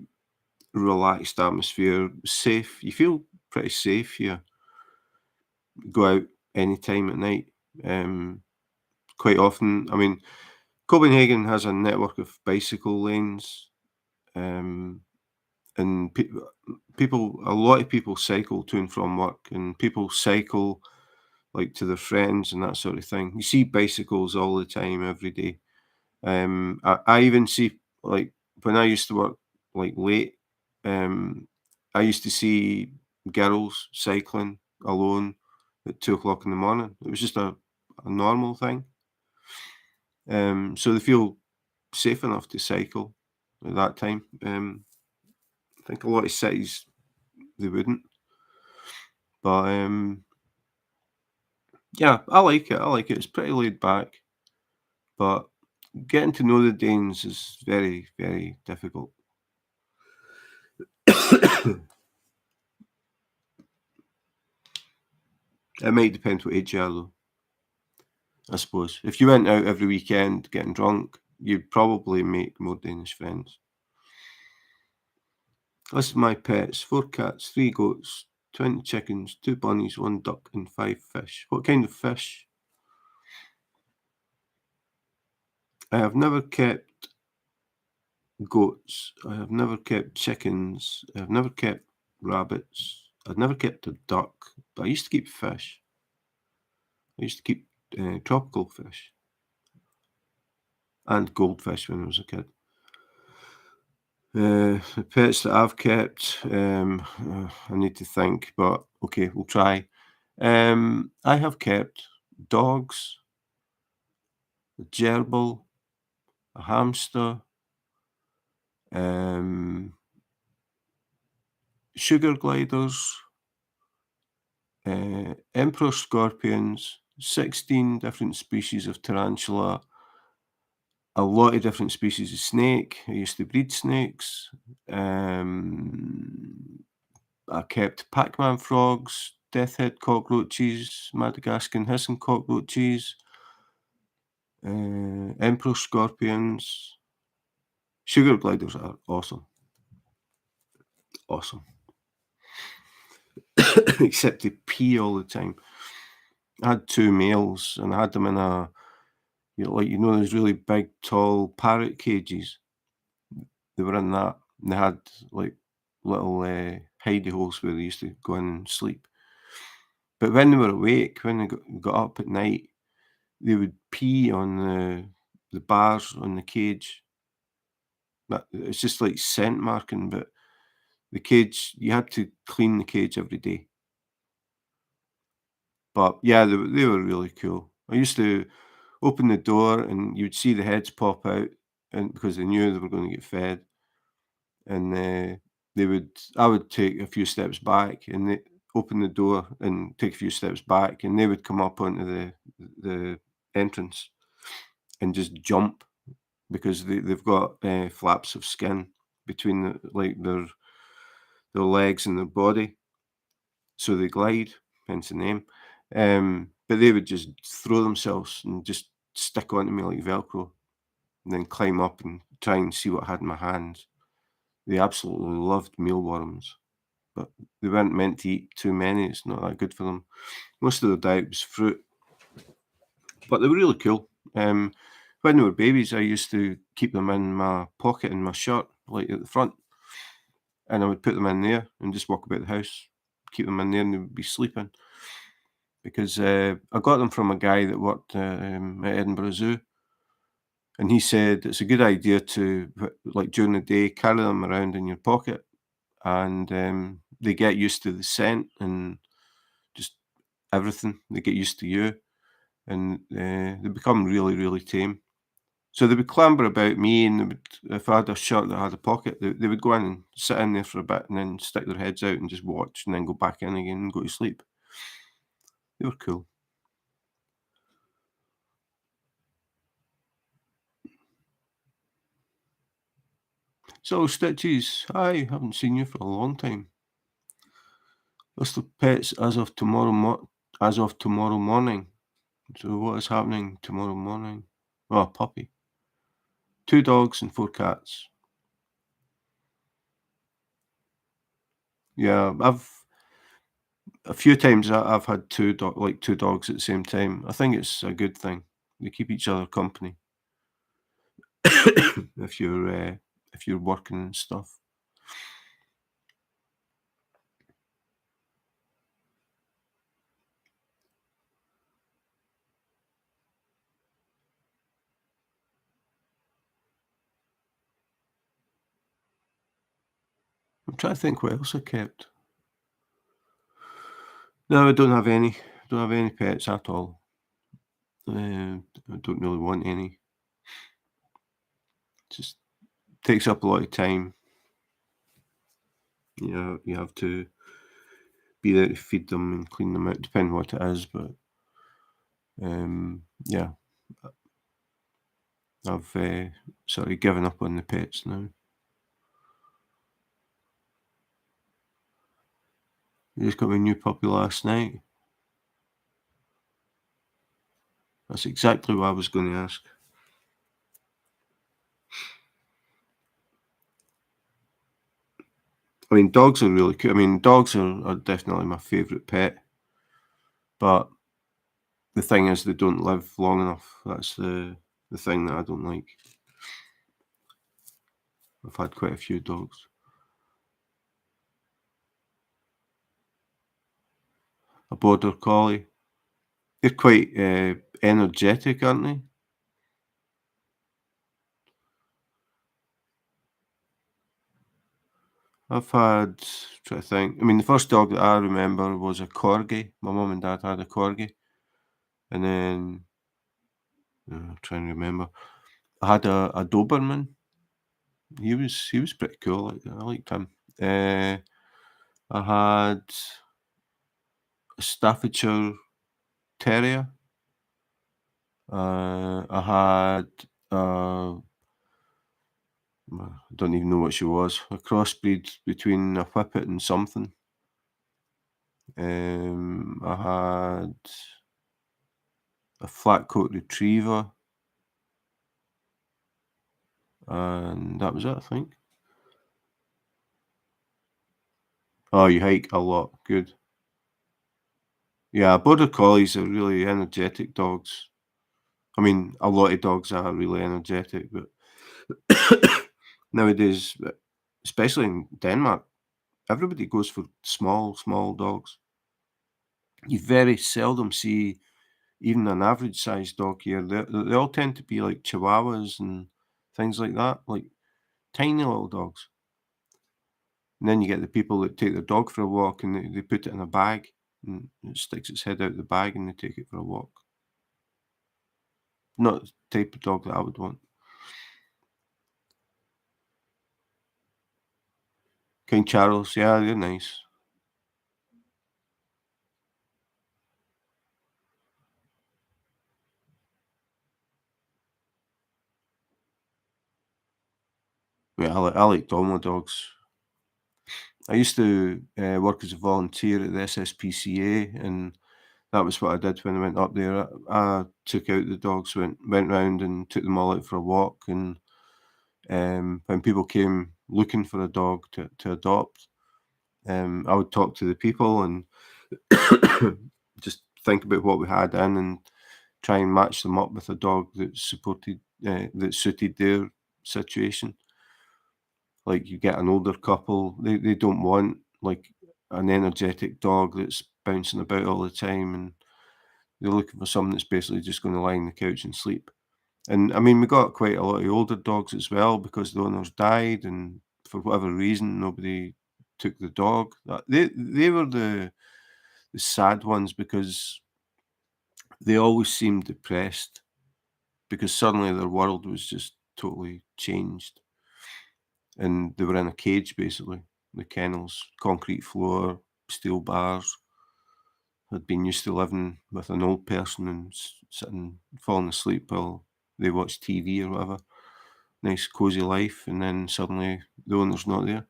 relaxed atmosphere, safe. You feel pretty safe here. Go out any time at night. Um, Quite often, I mean, Copenhagen has a network of bicycle lanes, and a lot of people cycle to and from work, and people cycle like to their friends and that sort of thing. You see bicycles all the time, every day. I even see like when I used to work like late, I used to see girls cycling alone at 2 o'clock in the morning. It was just a normal thing. So they feel safe enough to cycle at that time. I think a lot of cities they wouldn't, but yeah, I like it. I like it. It's pretty laid back, but getting to know the Danes is very, very difficult. It might depend what age you are, though, I suppose. If you went out every weekend getting drunk, you'd probably make more Danish friends. List of my pets: 4 cats, 3 goats, 20 chickens, 2 bunnies, 1 duck, and 5 fish. What kind of fish? I have never kept goats. I have never kept chickens. I have never kept rabbits. I've never kept a duck, but I used to keep fish. I used to keep tropical fish and goldfish when I was a kid. The pets that I've kept, I need to think, but okay, we'll try. I have kept dogs, a gerbil, a hamster, sugar gliders, emperor scorpions, 16 different species of tarantula, a lot of different species of snake. I used to breed snakes. I kept Pac-Man frogs, deathhead cockroaches, Madagascan hissing cockroaches, emperor scorpions. Sugar gliders are awesome. Awesome. Except they pee all the time. I had 2 males and I had them in a, those really big, tall parrot cages. They were in that, and they had like little hidey holes where they used to go in and sleep. But when they were awake, when they got up at night, they would pee on the bars on the cage. It's just like scent marking, but the cage, you had to clean the cage every day. But yeah, they were really cool. I used to open the door and you'd see the heads pop out, and because they knew they were going to get fed, and I would take a few steps back, and they open the door and take a few steps back, and they would come up onto the entrance and just jump because they've got flaps of skin between their legs and their body, so they glide, hence the name. But they would just throw themselves and just stick onto me like Velcro, and then climb up and try and see what I had in my hands. They absolutely loved mealworms, but they weren't meant to eat too many. It's not that good for them. Most of their diet was fruit, but they were really cool. When they were babies, I used to keep them in my pocket in my shirt, like at the front, and I would put them in there and just walk about the house, keep them in there, and they would be sleeping. Because I got them from a guy that worked at Edinburgh Zoo, and he said it's a good idea to, like during the day, carry them around in your pocket, and they get used to the scent and just everything. They get used to you, and they become really, really tame. So they would clamber about me, and if I had a shirt that had a pocket, they would go in and sit in there for a bit, and then stick their heads out and just watch, and then go back in again and go to sleep. They were cool. So Stitches, hi, haven't seen you for a long time. List of pets as of tomorrow morning. So what is happening tomorrow morning? Oh, a puppy. 2 dogs and 4 cats. Yeah, a few times I've had 2 dogs at the same time. I think it's a good thing. They keep each other company if you're working and stuff. I'm trying to think what else I kept. No, I don't have any. Don't have any pets at all. I don't really want any. Just takes up a lot of time. You know, you have to be there to feed them and clean them out, depending what it is. But yeah, I've sort of given up on the pets now. We just got my new puppy last night. That's exactly what I was going to ask. I mean, dogs are really cool. I mean, dogs are definitely my favourite pet, but the thing is they don't live long enough. That's the thing that I don't like. I've had quite a few dogs. A border collie. They're quite energetic, aren't they? I've had, try to think. I mean, the first dog that I remember was a corgi. My mum and dad had a corgi, and then I'm trying to remember. I had a Doberman. He was pretty cool. I liked him. Uh, I had a Staffordshire Terrier. I had I don't even know what she was. A crossbreed between a Whippet and something. I had a flat coat retriever, and that was it, I think. Oh, you hike a lot. Good. Yeah, border collies are really energetic dogs. I mean, a lot of dogs are really energetic, but nowadays, especially in Denmark, everybody goes for small dogs. You very seldom see even an average sized dog here. They all tend to be like chihuahuas and things like that, like tiny little dogs. And then you get the people that take their dog for a walk and they put it in a bag and it sticks its head out the bag and they take it for a walk. Not the type of dog that I would want. King Charles, yeah, they're nice. Yeah, I like Dalmatian dogs. I used to work as a volunteer at the SSPCA, and that was what I did when I went up there. I took out the dogs, went round and took them all out for a walk. And when people came looking for a dog to adopt, I would talk to the people and just think about what we had in and try and match them up with a dog that suited their situation. Like you get an older couple, they don't want like an energetic dog that's bouncing about all the time, and they're looking for something that's basically just going to lie on the couch and sleep. And I mean, we got quite a lot of older dogs as well because the owners died, and for whatever reason, nobody took the dog. They were the sad ones because they always seemed depressed because suddenly their world was just totally changed, and they were in a cage basically. The kennels, concrete floor, steel bars. Had been used to living with an old person and sitting, falling asleep while they watch TV or whatever. Nice cozy life, and then suddenly the owner's not there.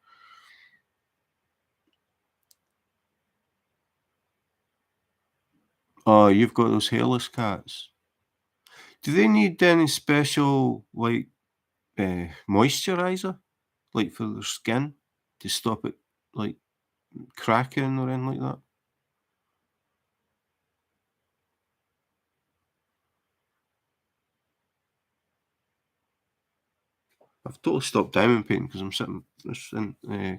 Oh, you've got those hairless cats. Do they need any special like moisturizer, like for their skin, to stop it like cracking or anything like that? I've totally stopped diamond painting because I'm sitting. This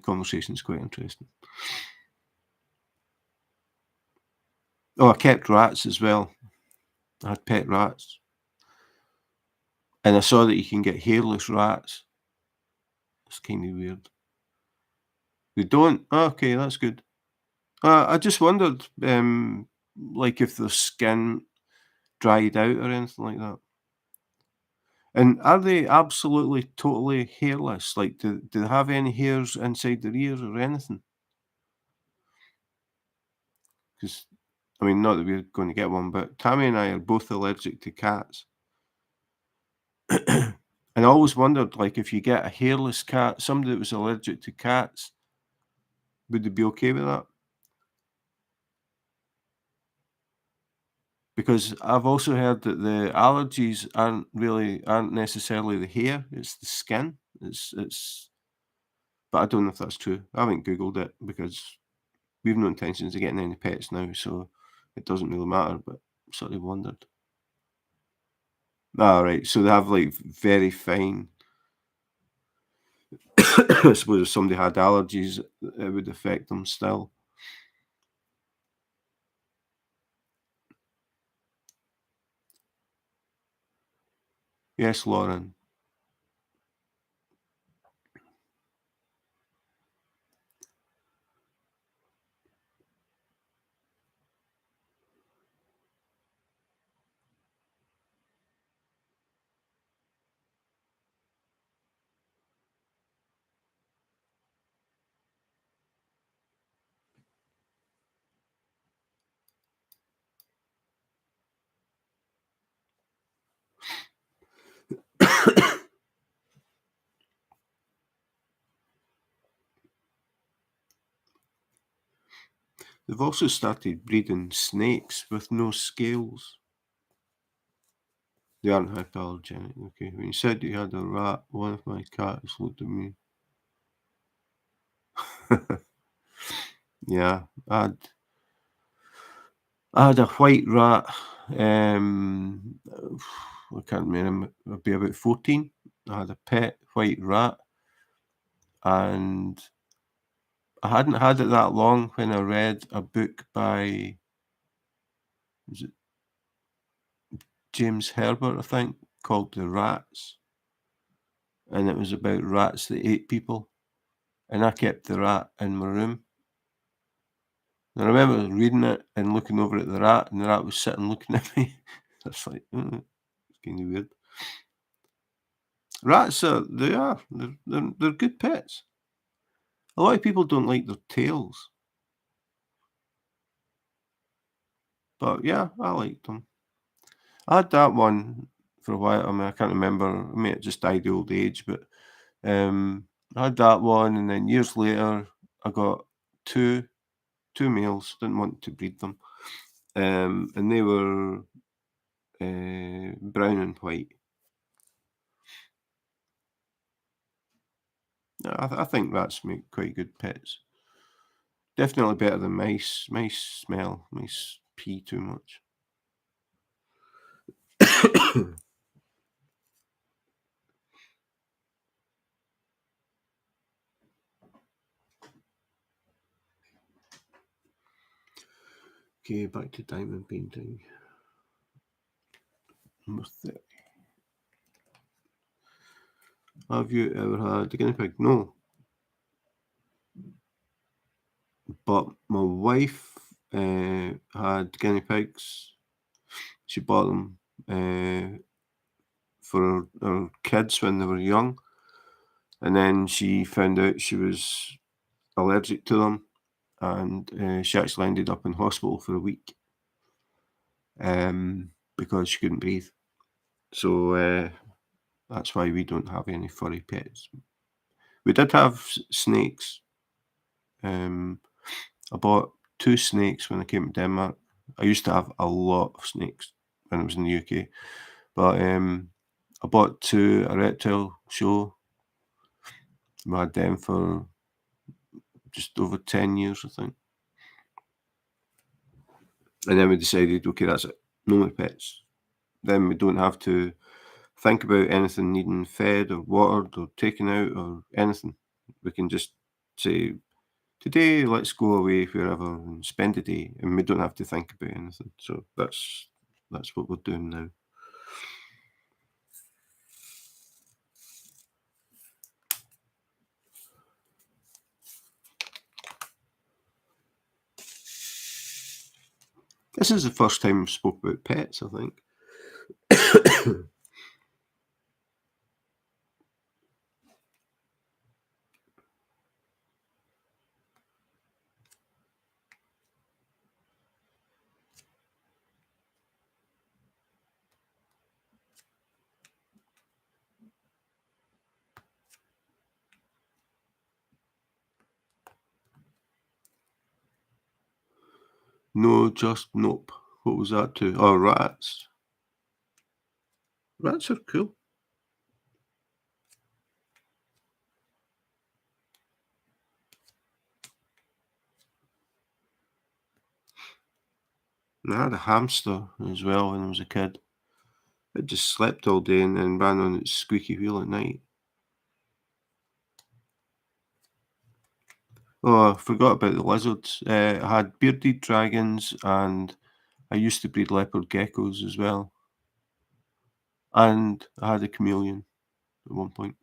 conversation's quite interesting. Oh, I kept rats as well. I had pet rats, and I saw that you can get hairless rats. It's kind of weird. They don't. Oh, okay, that's good. I just wondered, like if their skin dried out or anything like that. And are they absolutely, totally hairless? Like, do they have any hairs inside their ears or anything? Because, I mean, not that we're going to get one, but Tammy and I are both allergic to cats. And I always wondered, like, if you get a hairless cat, somebody that was allergic to cats, would they be okay with that? Because I've also heard that the allergies aren't necessarily the hair, it's the skin. It's but I don't know if that's true. I haven't Googled it because we've no intentions of getting any pets now, so it doesn't really matter, but sort of wondered. Ah, right, so they have, like, very fine I suppose if somebody had allergies, it would affect them still. Yes, Lauren. They've also started breeding snakes with no scales. They aren't hypoallergenic, okay. When you said you had a rat, one of my cats looked at me. Yeah, I had a white rat, I can't remember, I'd be about 14. I had a pet white rat, and I hadn't had it that long when I read a book by, was it James Herbert, I think, called The Rats, and it was about rats that ate people, and I kept the rat in my room. And I remember reading it and looking over at the rat, and the rat was sitting looking at me. I was like, it's kinda weird." Rats are they are, they're good pets. A lot of people don't like their tails, but yeah, I liked them. I had that one for a while. I mean, I can't remember. I mean, it just died of old age, but I had that one, and then years later, I got two two males. Didn't want to breed them, and they were brown and white. I think rats make quite good pets. Definitely better than mice. Mice smell. Mice pee too much. Okay, back to diamond painting. Number 30. Have you ever had a guinea pig? No. But my wife had guinea pigs. She bought them for her kids when they were young. And then she found out she was allergic to them. And she actually ended up in hospital for a week because she couldn't breathe. So that's why we don't have any furry pets. We did have snakes. I bought two snakes when I came to Denmark. I used to have a lot of snakes when I was in the UK, but I bought two a reptile show. We had them for just over 10 years, I think. And then we decided, okay, that's it. No more pets. Then we don't have to think about anything needing fed or watered or taken out or anything. We can just say, today let's go away wherever and spend a day, and we don't have to think about anything. So that's what we're doing now. This is the first time I've spoke about pets, I think. No, just nope. What was that to? Oh, rats. Rats are cool. And I had a hamster as well when I was a kid. It just slept all day and then ran on its squeaky wheel at night. Oh, I forgot about the lizards. I had bearded dragons and I used to breed leopard geckos as well. And I had a chameleon at one point.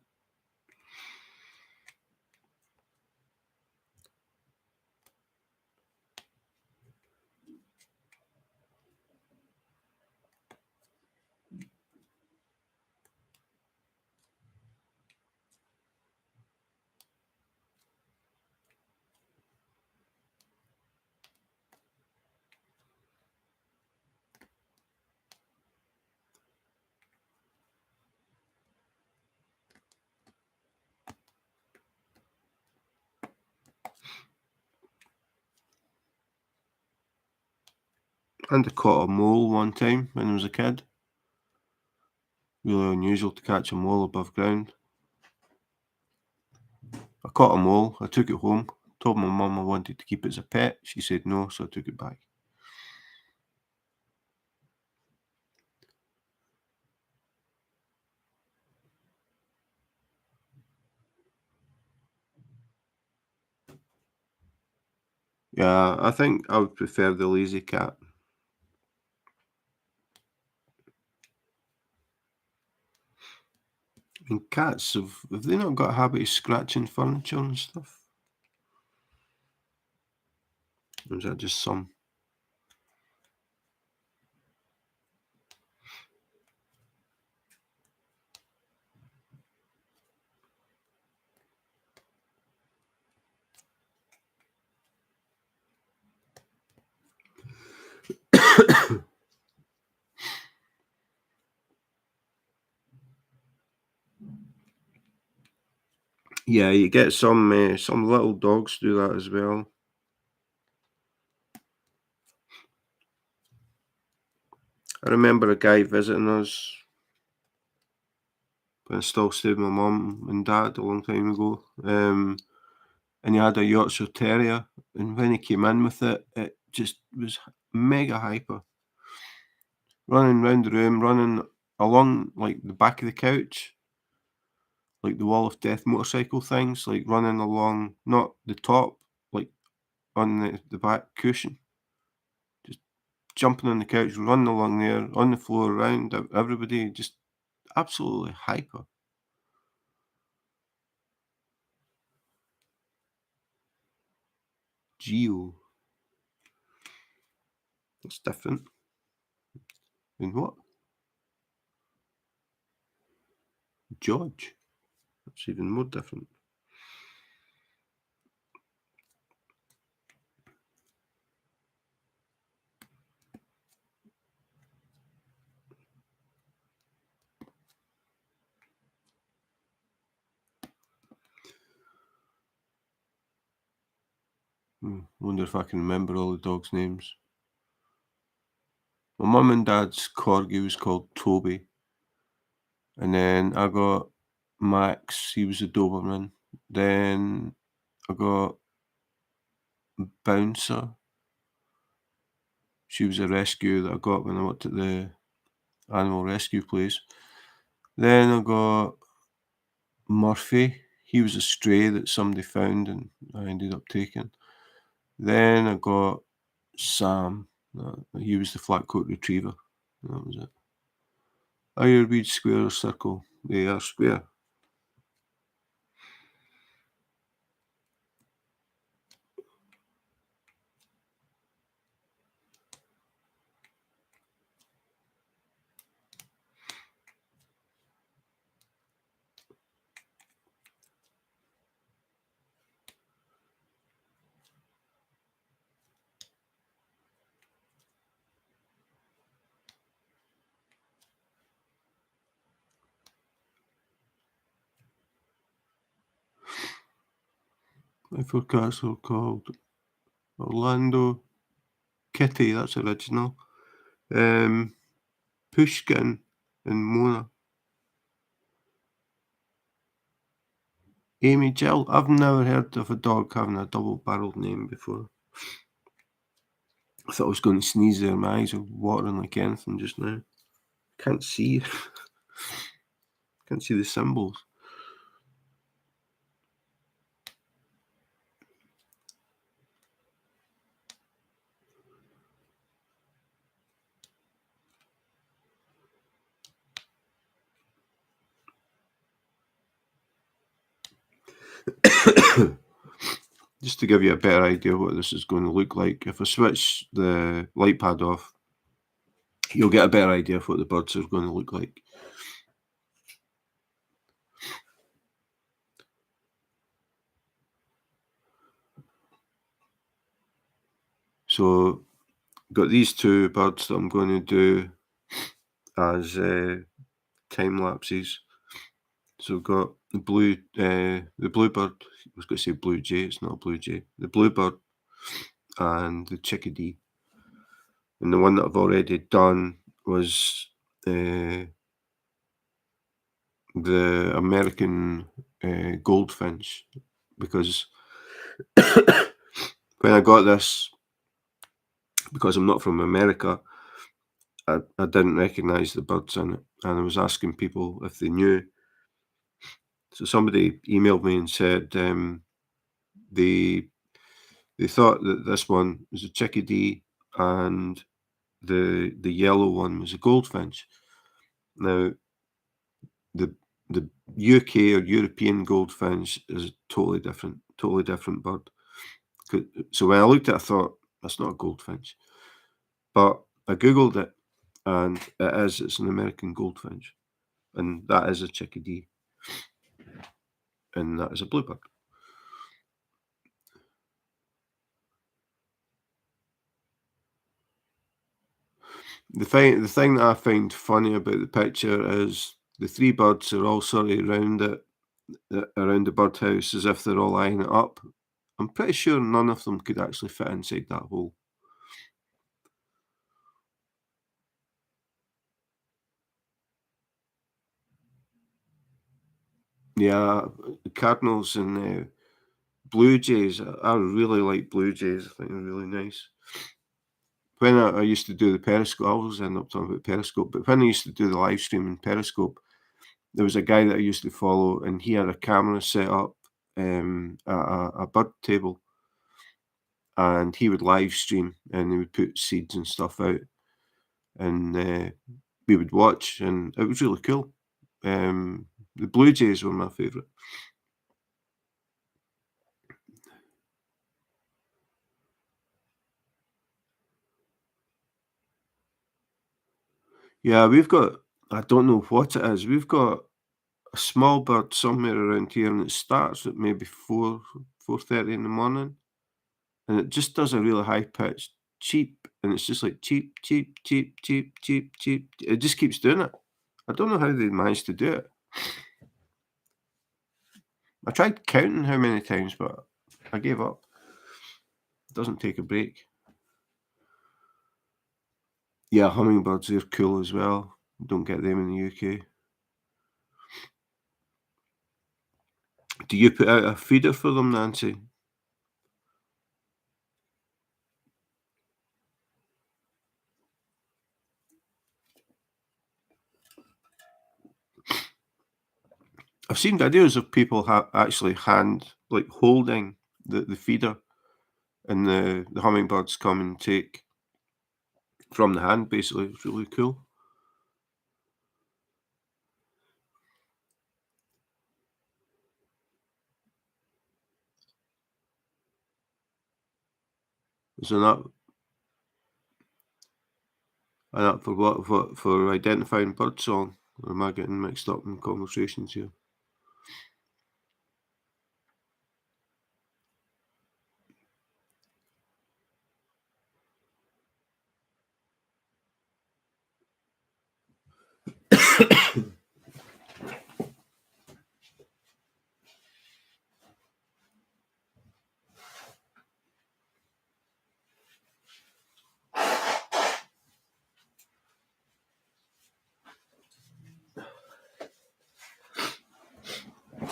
And I caught a mole one time when I was a kid. Really unusual to catch a mole above ground. I caught a mole, I took it home, told my mum I wanted to keep it as a pet. She said no, so I took it back. Yeah, I think I would prefer the lazy cat. I mean, cats have they not got a habit of scratching furniture and stuff? Or is that just some? Yeah, you get some little dogs do that as well. I remember a guy visiting us when I still stayed with my mum and dad a long time ago. And he had a Yorkshire Terrier, and when he came in with it, it just was mega hyper, running round the room, running along like the back of the couch, like the wall of death motorcycle things, like running along not the top, like on the back cushion, just jumping on the couch, running along there, on the floor, around everybody, just absolutely hyper. Geo, that's different. And what? George, that's even more different. Wonder if I can remember all the dogs' names. My mum and dad's corgi was called Toby, and then I got Max, he was a Doberman. Then I got Bouncer, she was a rescue that I got when I worked at the animal rescue place. Then I got Murphy, he was a stray that somebody found and I ended up taking. Then I got Sam, he was the flat coat retriever. That was it. Are your weeds square or circle? They are square. My four cats are called Orlando, Kitty, that's original. Pushkin and Mona. Amy Jill. I've never heard of a dog having a double-barreled name before. I thought I was going to sneeze there. My eyes are watering like anything just now. Can't see. Can't see the symbols. Just to give you a better idea what this is going to look like, if I switch the light pad off, you'll get a better idea of what the birds are going to look like. So, got these two birds that I'm going to do as time lapses. So we've got the bluebird. I was going to say blue jay. It's not a blue jay. The bluebird and the chickadee. And the one that I've already done was the American goldfinch, because when I got this, because I'm not from America, I didn't recognise the birds in it, and I was asking people if they knew. So somebody emailed me and said they thought that this one was a chickadee and the yellow one was a goldfinch. Now, the UK or European goldfinch is a totally different bird. So when I looked at it, I thought, that's not a goldfinch. But I Googled it, and it's an American goldfinch. And that is a chickadee. And that is a bluebird. The thing that I find funny about the picture is the three birds are all sort of around the birdhouse as if they're all eyeing it up. I'm pretty sure none of them could actually fit inside that hole. Yeah, cardinals and blue jays. I really like blue jays. I think they're really nice. When I used to do the Periscope, I always end up talking about Periscope, but when I used to do the live stream in Periscope, there was a guy that I used to follow, and he had a camera set up at a bird table, and he would live stream, and he would put seeds and stuff out, and we would watch, and it was really cool. The blue jays were my favourite. Yeah, we've got, I don't know what it is. We've got a small bird somewhere around here, and it starts at maybe 4:30 in the morning, and it just does a really high pitched cheep, and it's just like cheep, cheep, cheep, cheep, cheep, cheep. It just keeps doing it. I don't know how they managed to do it. I tried counting how many times, but I gave up. It doesn't take a break. Yeah, hummingbirds, they're cool as well. Don't get them in the UK. Do you put out a feeder for them, Nancy? I've seen videos of people actually holding the feeder, and the hummingbirds come and take from the hand, basically. It's really cool. Is an app for what? For identifying birdsong? Or am I getting mixed up in conversations here?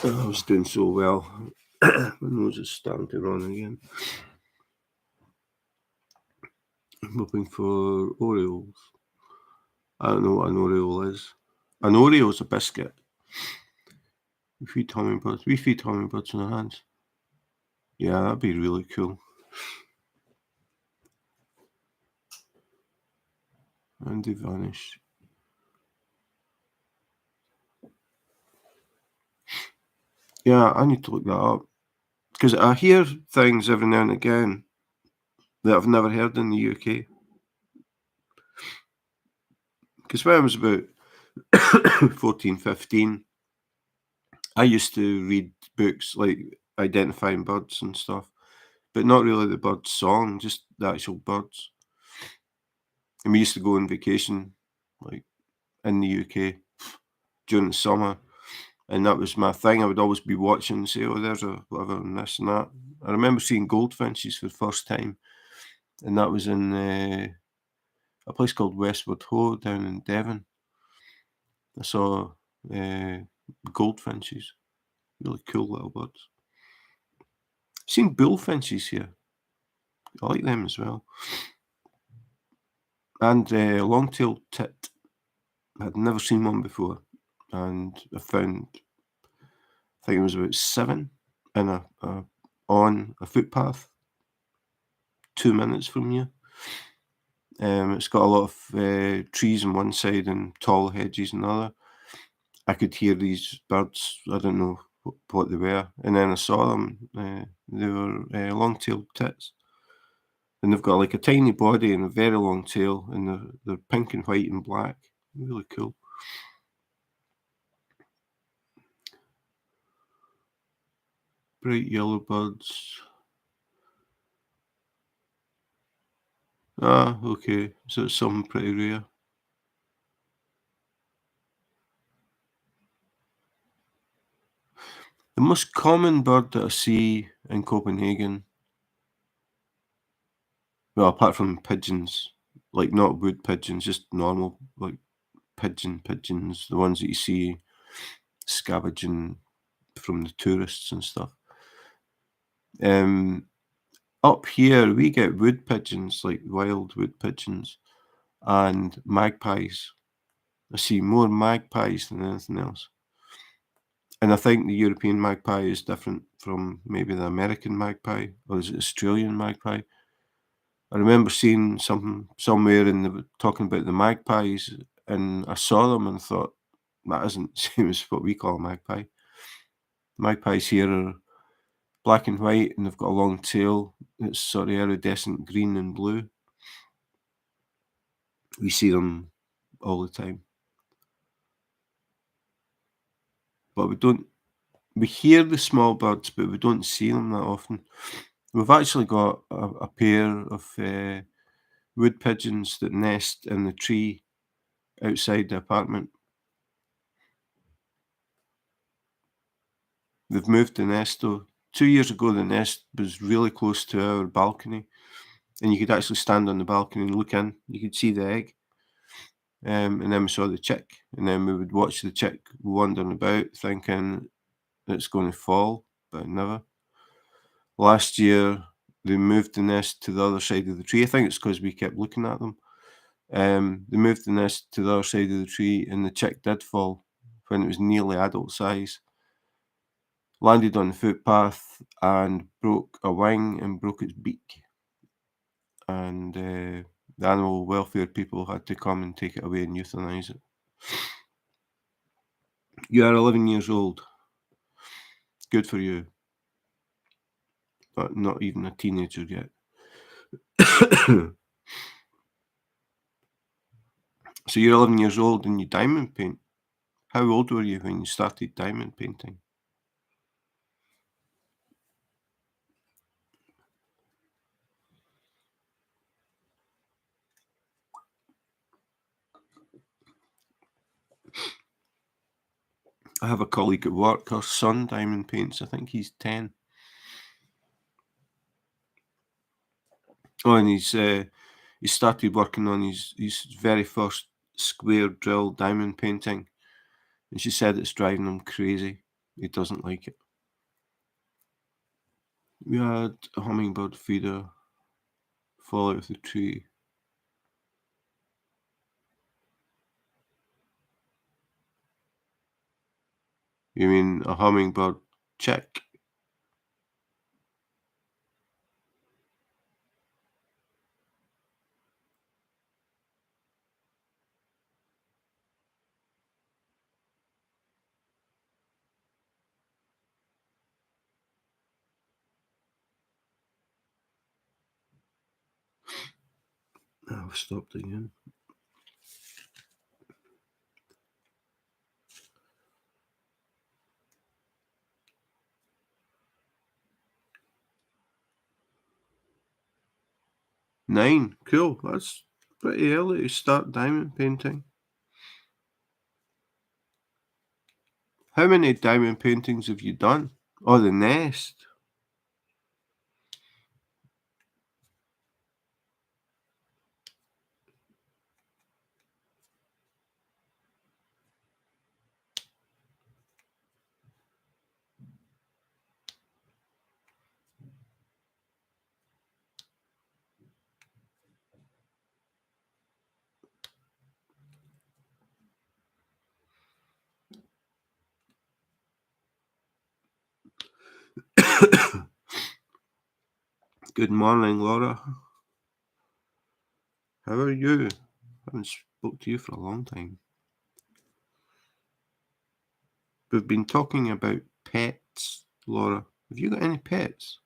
I was doing so well. My nose is starting to run again. I'm hoping for Oreos. I don't know what an Oreo is. An Oreo is a biscuit. We feed hummingbirds. We feed hummingbirds in our hands. Yeah, that'd be really cool. And they vanish. Yeah, I need to look that up. Because I hear things every now and again that I've never heard in the UK. Because when I was about 14, 15, I used to read books like identifying birds and stuff, but not really the bird's song, just the actual birds. And we used to go on vacation, like in the UK during the summer, and that was my thing. I would always be watching and say, "Oh, there's a whatever and this and that." I remember seeing goldfinches for the first time, and that was in a place called Westward Ho down in Devon. I saw goldfinches, really cool little birds. Seen bullfinches here. I like them as well. And long-tailed tit. I'd never seen one before, and I found, I think it was about 7 in on a footpath, 2 minutes from you. It's got a lot of trees on one side and tall hedges on the other. I could hear these birds. I don't know what they were, and then I saw them. They were long-tailed tits, and they've got like a tiny body and a very long tail, and they're pink and white and black. Really cool. Bright yellow birds. Ah, okay. So it's something pretty rare. The most common bird that I see in Copenhagen, well, apart from pigeons, like not wood pigeons, just normal like pigeons, the ones that you see scavenging from the tourists and stuff. Up here we get wood pigeons, like wild wood pigeons, and magpies. I see more magpies than anything else. And I think the European magpie is different from maybe the American magpie, or is it Australian magpie? I remember seeing something somewhere and they were talking about the magpies, and I saw them and thought, that isn't the same as what we call a magpie. Magpies here are black and white, and they've got a long tail. It's sort of iridescent green and blue. We see them all the time. But we hear the small birds, but we don't see them that often. We've actually got a pair of wood pigeons that nest in the tree outside the apartment. They've moved the nest though. 2 years ago, the nest was really close to our balcony, and you could actually stand on the balcony and look in. You could see the egg. And then we saw the chick, and then we would watch the chick wandering about thinking it's going to fall, but it never. Last year, they moved the nest to the other side of the tree. I think it's because we kept looking at them. They moved the nest to the other side of the tree, and the chick did fall when it was nearly adult size. Landed on the footpath and broke a wing and broke its beak. And the animal welfare people had to come and take it away and euthanize it. You are 11 years old. Good for you. But not even a teenager yet. So you're 11 years old and you diamond paint. How old were you when you started diamond painting? I have a colleague at work, her son diamond paints. I think he's 10. Oh, and he started working on his very first square drill diamond painting, and she said it's driving him crazy. He doesn't like it. We had a hummingbird feeder fall out of the tree. You mean a hummingbird chick? I've stopped again. Nine. Cool. That's pretty early to start diamond painting. How many diamond paintings have you done? Oh, the nest. Good morning, Laura. How are you? I haven't spoke to you for a long time. We've been talking about pets, Laura. Have you got any pets?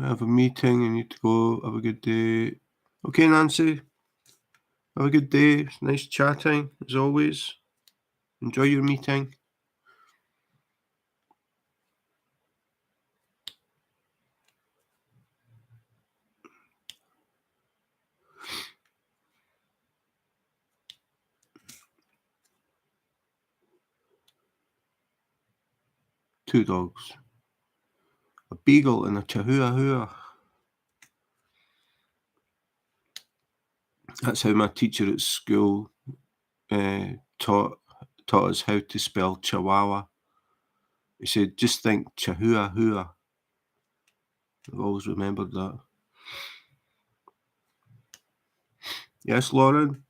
I have a meeting. I need to go. Have a good day. Okay, Nancy. Have a good day. It's nice chatting, as always. Enjoy your meeting. Two dogs. A beagle and a chihuahua. That's how my teacher at school taught us how to spell chihuahua. He said, just think chihuahua. I've always remembered that. Yes, Lauren?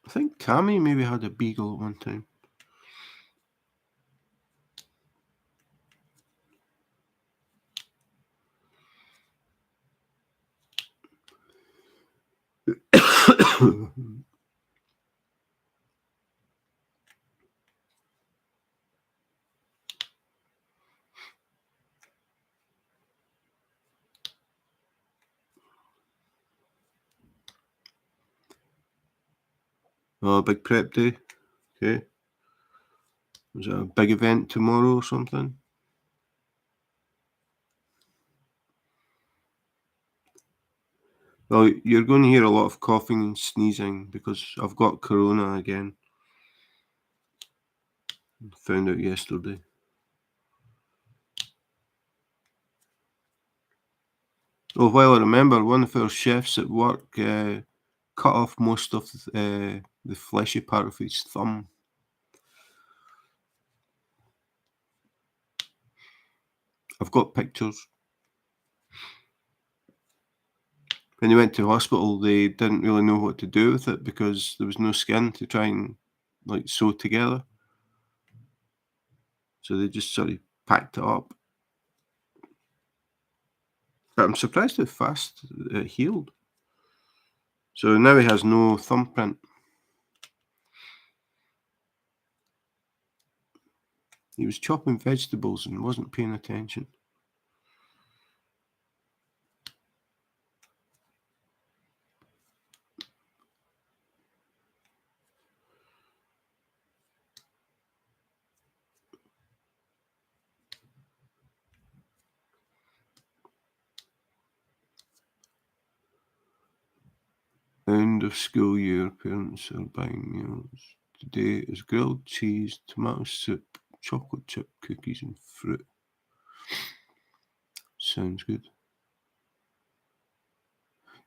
I think Cammy maybe had a beagle at one time. Oh, big prep day. Okay. Is it a big event tomorrow or something? Well, you're going to hear a lot of coughing and sneezing because I've got corona again. Found out yesterday. Oh, well, I remember one of our chefs at work cut off most of the fleshy part of his thumb. I've got pictures. When he went to hospital, they didn't really know what to do with it because there was no skin to try and like sew together. So they just sort of packed it up. But I'm surprised how fast it healed. So now he has no thumbprint. He was chopping vegetables and wasn't paying attention. End of school year, parents are buying meals. Today is grilled cheese, tomato soup, chocolate chip cookies, and fruit. Sounds good.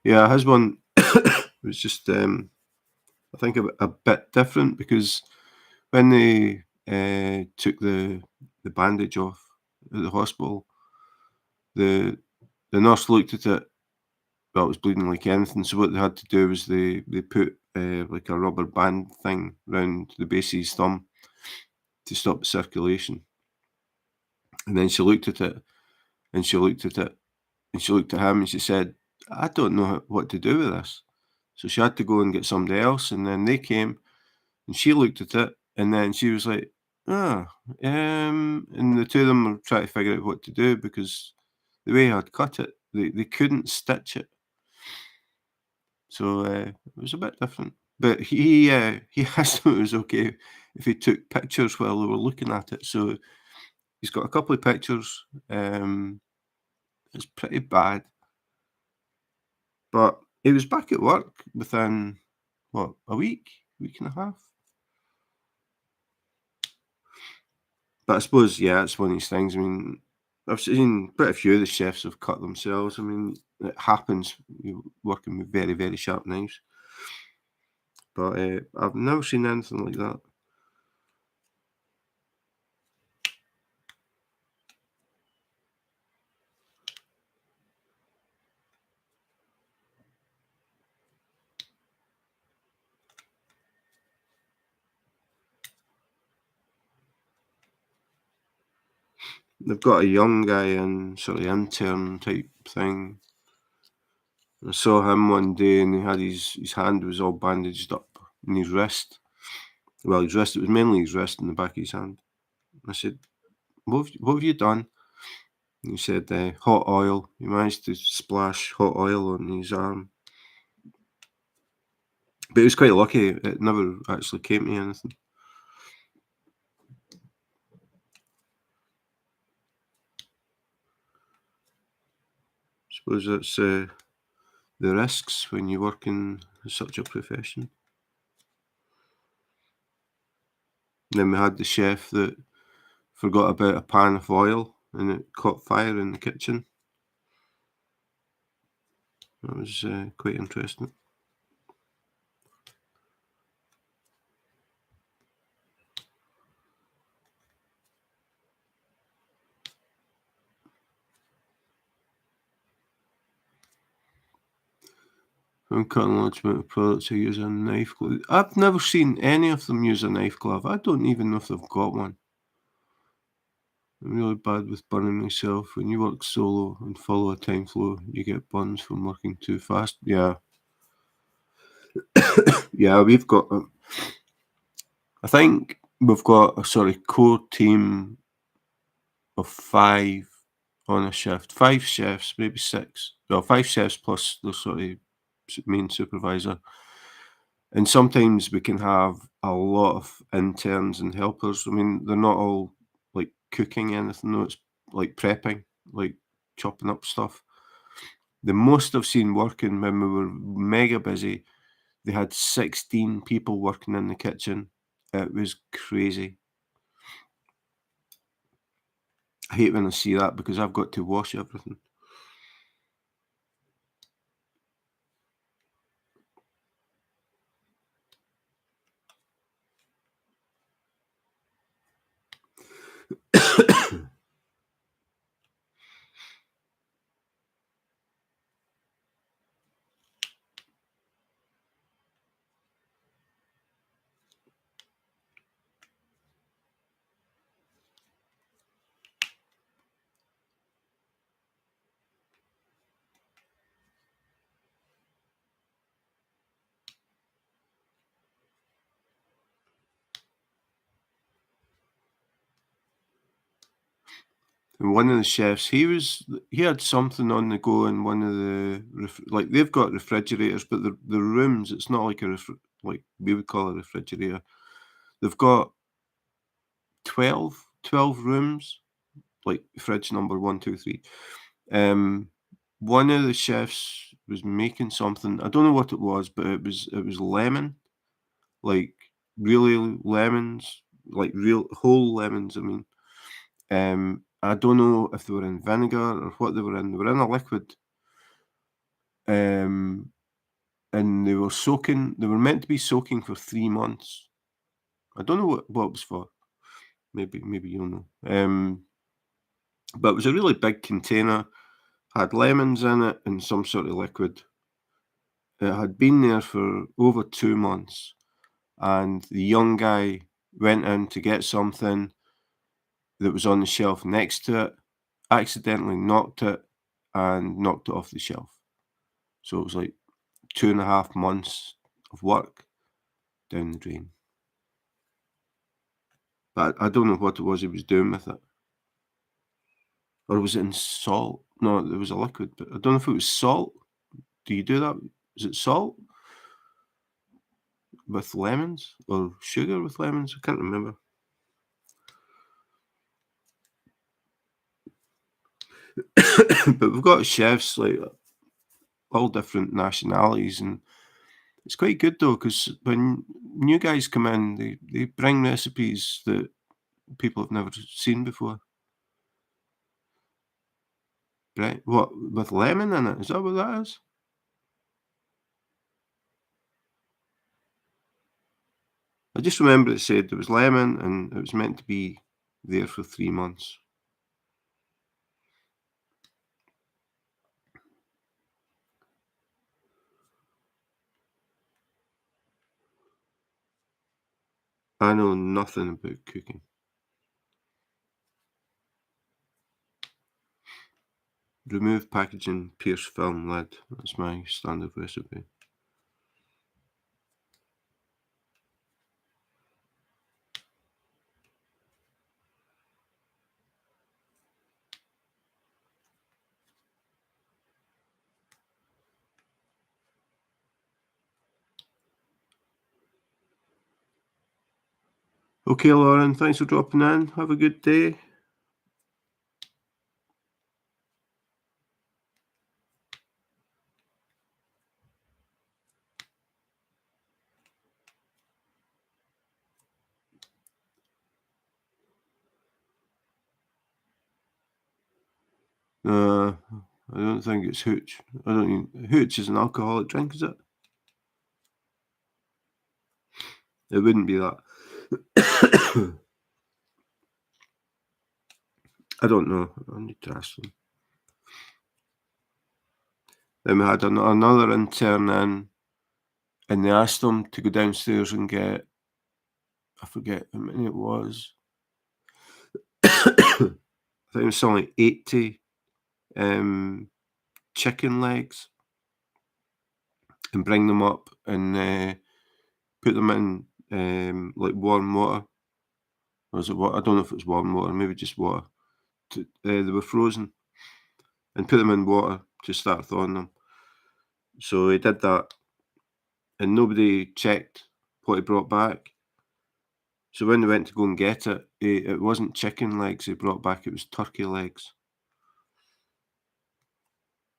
Yeah, his one was just, I think, a bit different because when they took the bandage off at the hospital, the the nurse looked at it. Well, it was bleeding like anything. So what they had to do was they put like a rubber band thing round the base of his thumb to stop the circulation. And then she looked at it, and she looked at it, and she looked at him, and she said, "I don't know what to do with this." So she had to go and get somebody else, and then they came, and she looked at it, and then she was like, "Ah," and the two of them were trying to figure out what to do because the way I'd cut it, they couldn't stitch it. So, it was a bit different. But he asked them if it was okay if he took pictures while they were looking at it. So he's got a couple of pictures. It's pretty bad, but he was back at work within, what, a week and a half? But I suppose, yeah, it's one of these things. I mean, I've seen quite a few of the chefs have cut themselves. I mean, it happens, you're working with very, very sharp knives. But I've never seen anything like that. They've got a young guy in, sort of intern type thing. I saw him one day and he had his hand was all bandaged up in his wrist. Well, his wrist, it was mainly his wrist and the back of his hand. I said, what have you done? And he said, hot oil. He managed to splash hot oil on his arm. But he was quite lucky. It never actually came to anything. I suppose that's the risks when you work in such a profession. And then we had the chef that forgot about a pan of oil and it caught fire in the kitchen. That was quite interesting. I'm cutting large amount of products, I use a knife glove. I've never seen any of them use a knife glove. I don't even know if they've got one. I'm really bad with burning myself. When you work solo and follow a time flow, you get burns from working too fast. Yeah. Yeah, we've got, I think we've got a sort of core team of 5 on a shift. 5 chefs, maybe 6. Well, 5 chefs plus the sort of main supervisor. And sometimes we can have a lot of interns and helpers. I mean, they're not all like cooking anything, no, it's like prepping, like chopping up stuff. The most I've seen working when we were mega busy, they had 16 people working in the kitchen. It was crazy. I hate when I see that because I've got to wash everything. And one of the chefs, he had something on the go in one of the like they've got refrigerators, but the rooms, it's not like like we would call a refrigerator. They've got 12 rooms, like fridge number 1, 2, 3. Um, one of the chefs was making something. I don't know what it was, but it was lemon, like really lemons, like real whole lemons. I mean, I don't know if they were in vinegar or what they were in. They were in a liquid, um, and they were soaking. They were meant to be soaking for 3 months. I don't know what it was for. Maybe you'll know. But it was a really big container, had lemons in it and some sort of liquid. It had been there for over 2 months, and the young guy went in to get something that was on the shelf next to it, accidentally knocked it, and knocked it off the shelf. So it was like 2.5 months of work down the drain. But I don't know what it was he was doing with it. Or was it in salt? No, it was a liquid, but I don't know if it was salt. Do you do that? Is it salt with lemons or sugar with lemons? I can't remember. But we've got chefs like all different nationalities, and it's quite good though because when new guys come in, they bring recipes that people have never seen before. Right? What with lemon in it? Is that what that is? I just remember it said there was lemon and it was meant to be there for 3 months. I know nothing about cooking. Remove packaging, pierce film lid. That's my standard recipe. Okay, Lauren, thanks for dropping in. Have a good day. I don't think it's hooch. I don't even, hooch is an alcoholic drink, is it? It wouldn't be that. I don't know. I need to ask them. Then we had another intern in, and they asked them to go downstairs and get, I forget how many it was. I think it was something like 80 chicken legs and bring them up and put them in like warm water. Or was it what? I don't know if it was warm water, maybe just water. They were frozen and put them in water to start thawing them. So he did that, and nobody checked what he brought back. So when they went to go and get it, it wasn't chicken legs he brought back; it was turkey legs.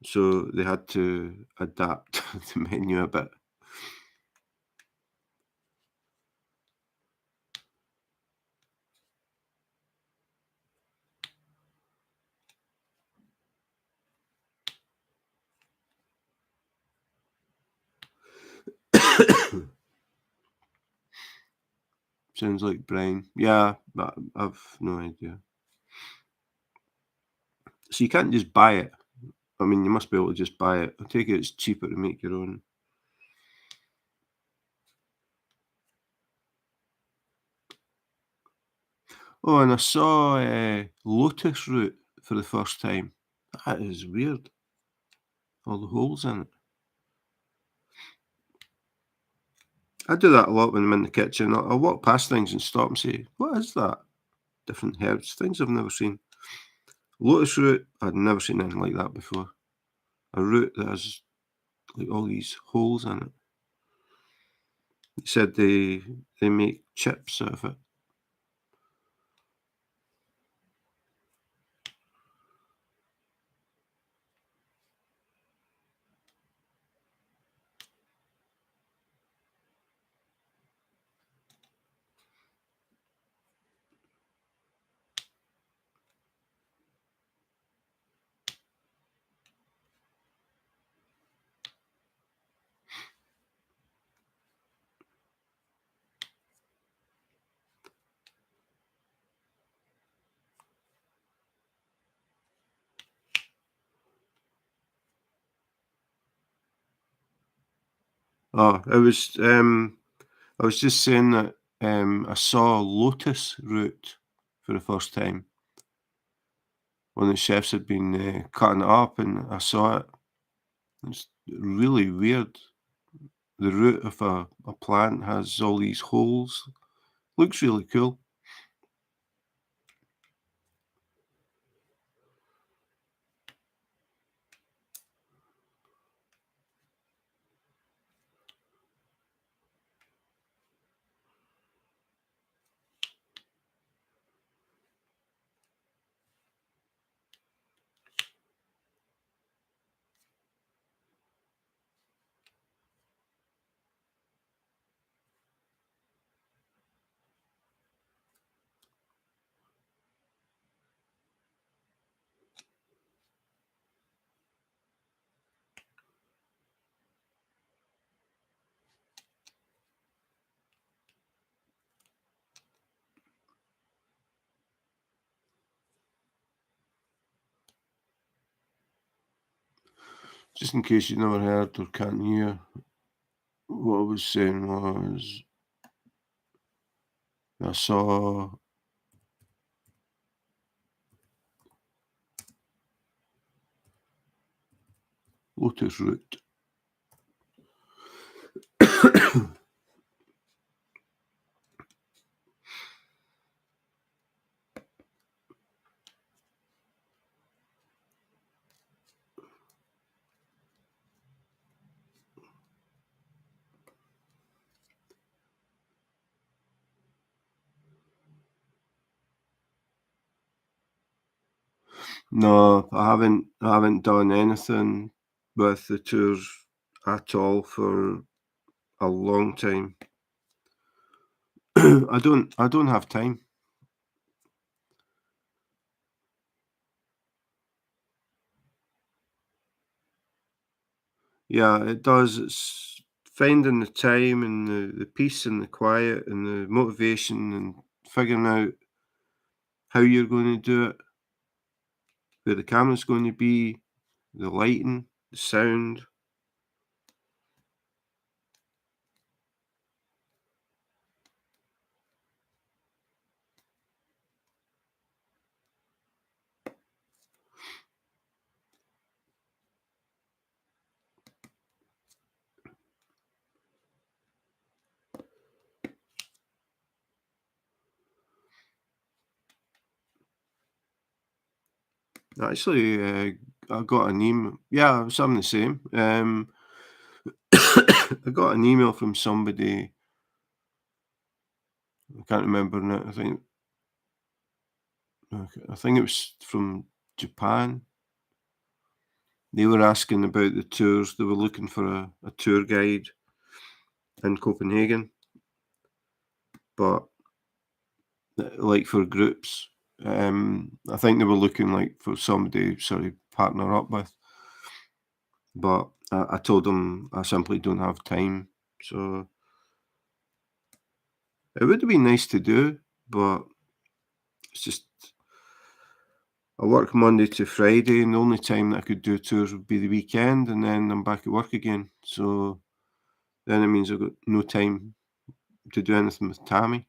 So they had to adapt the menu a bit. Sounds like Brian. Yeah, but I've no idea. So you can't just buy it. I mean, you must be able to just buy it. I take it it's cheaper to make your own. Oh, and I saw lotus root for the first time. That is weird. All the holes in it. I do that a lot when I'm in the kitchen. I'll walk past things and stop and say, "What is that?" Different herbs, things I've never seen. Lotus root, I'd never seen anything like that before. A root that has like all these holes in it. He said they make chips out of it. Oh, I was just saying that, I saw lotus root for the first time. One of the chefs had been, cutting it up, and I saw it. It's really weird. The root of a plant has all these holes. Looks really cool. Just in case you never heard or can't hear, what I was saying was I saw lotus root. No, I haven't done anything with the tours at all for a long time. I don't have time. Yeah, it does. It's finding the time and the peace and the quiet and the motivation and figuring out how you're going to do it, where the camera's going to be, the lighting, the sound. Actually, I got an email. Yeah, I'm the same. I got an email from somebody. I can't remember now. I think it was from Japan. They were asking about the tours. They were looking for a tour guide in Copenhagen, but like for groups. I think they were looking like for somebody to sort of partner up with, but I told them I simply don't have time. So it would have been nice to do, but it's just I work Monday to Friday, and the only time that I could do tours would be the weekend, and then I'm back at work again. So then it means I've got no time to do anything with Tammy.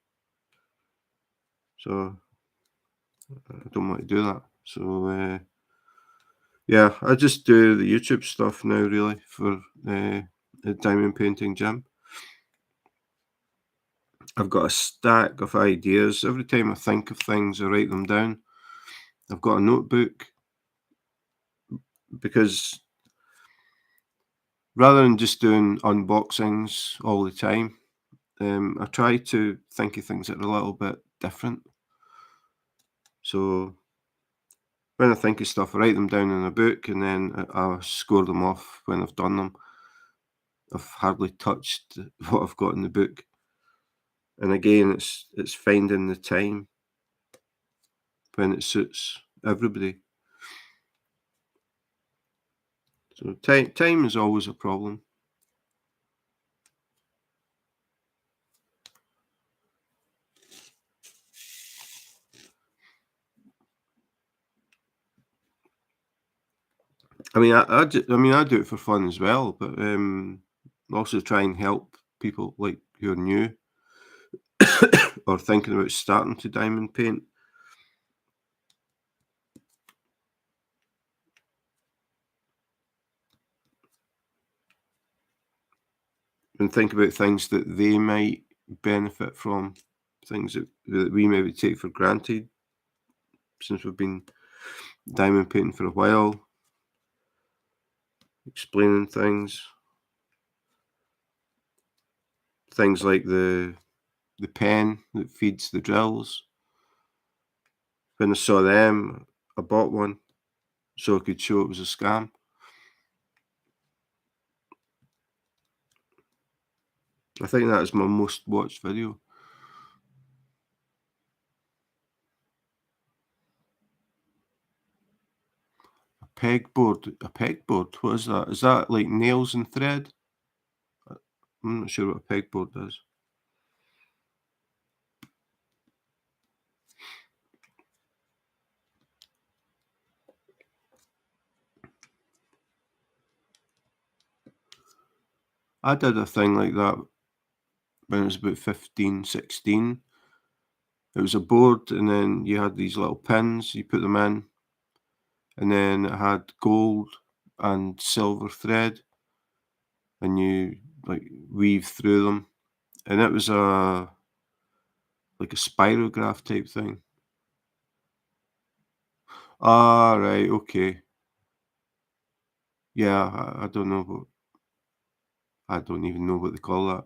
So I don't want to do that. So yeah, I just do the YouTube stuff now, really, for the diamond painting gym. I've got a stack of ideas. Every time I think of things, I write them down. I've got a notebook because rather than just doing unboxings all the time, I try to think of things that are a little bit different. So when I think of stuff, I write them down in a book and then I score them off when I've done them. I've hardly touched what I've got in the book. And again, it's finding the time when it suits everybody. So time is always a problem. I mean, I do it for fun as well, but Also try and help people like who are new or thinking about starting to diamond paint. And think about things that they might benefit from, things that we maybe take for granted since we've been diamond painting for a while. Explaining things like the pen that feeds the drills. When I saw them, I bought one so I could show it was a scam. I think that is my most watched video. A pegboard. What is that? Is that like nails and thread? I'm not sure what a pegboard is. I did a thing like that when I was about 15, 16. It was a board and then you had these little pins, you put them in, and then it had gold and silver thread, and you like weave through them. And it was like a spirograph type thing. Ah, right, okay. Yeah, I don't know I don't even know what they call that.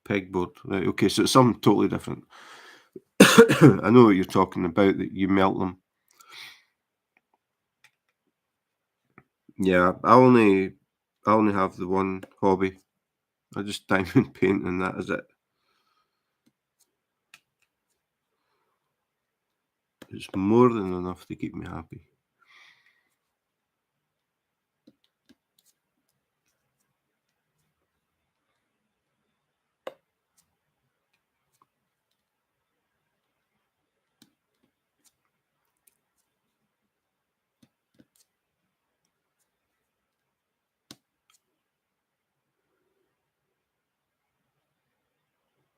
Pegboard. Right, okay, so it's something totally different. I know what you're talking about, that you melt them. Yeah, I only have the one hobby. I just diamond paint and that is it. It's more than enough to keep me happy.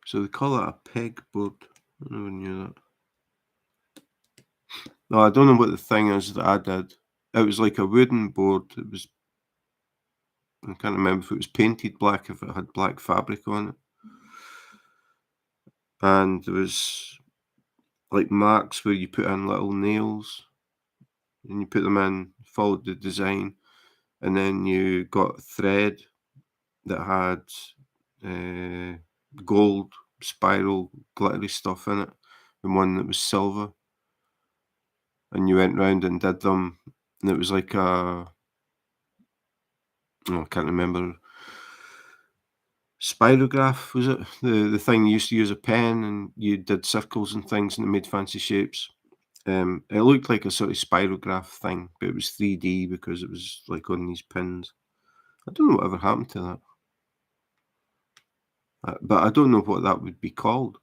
So they call it a pegboard. I never knew that. No, I don't know what the thing is that I did. It was like a wooden board. It was, I can't remember if it was painted black, if it had black fabric on it. And there was like marks where you put in little nails and you put them in, followed the design, and then you got thread that had gold spiral glittery stuff in it, and one that was silver. And you went round and did them, and it was like I can't remember. Spirograph, was it? The thing you used to use a pen and you did circles and things and it made fancy shapes. It looked like a sort of spirograph thing, but it was 3D because it was like on these pins. I don't know whatever happened to that. But I don't know what that would be called.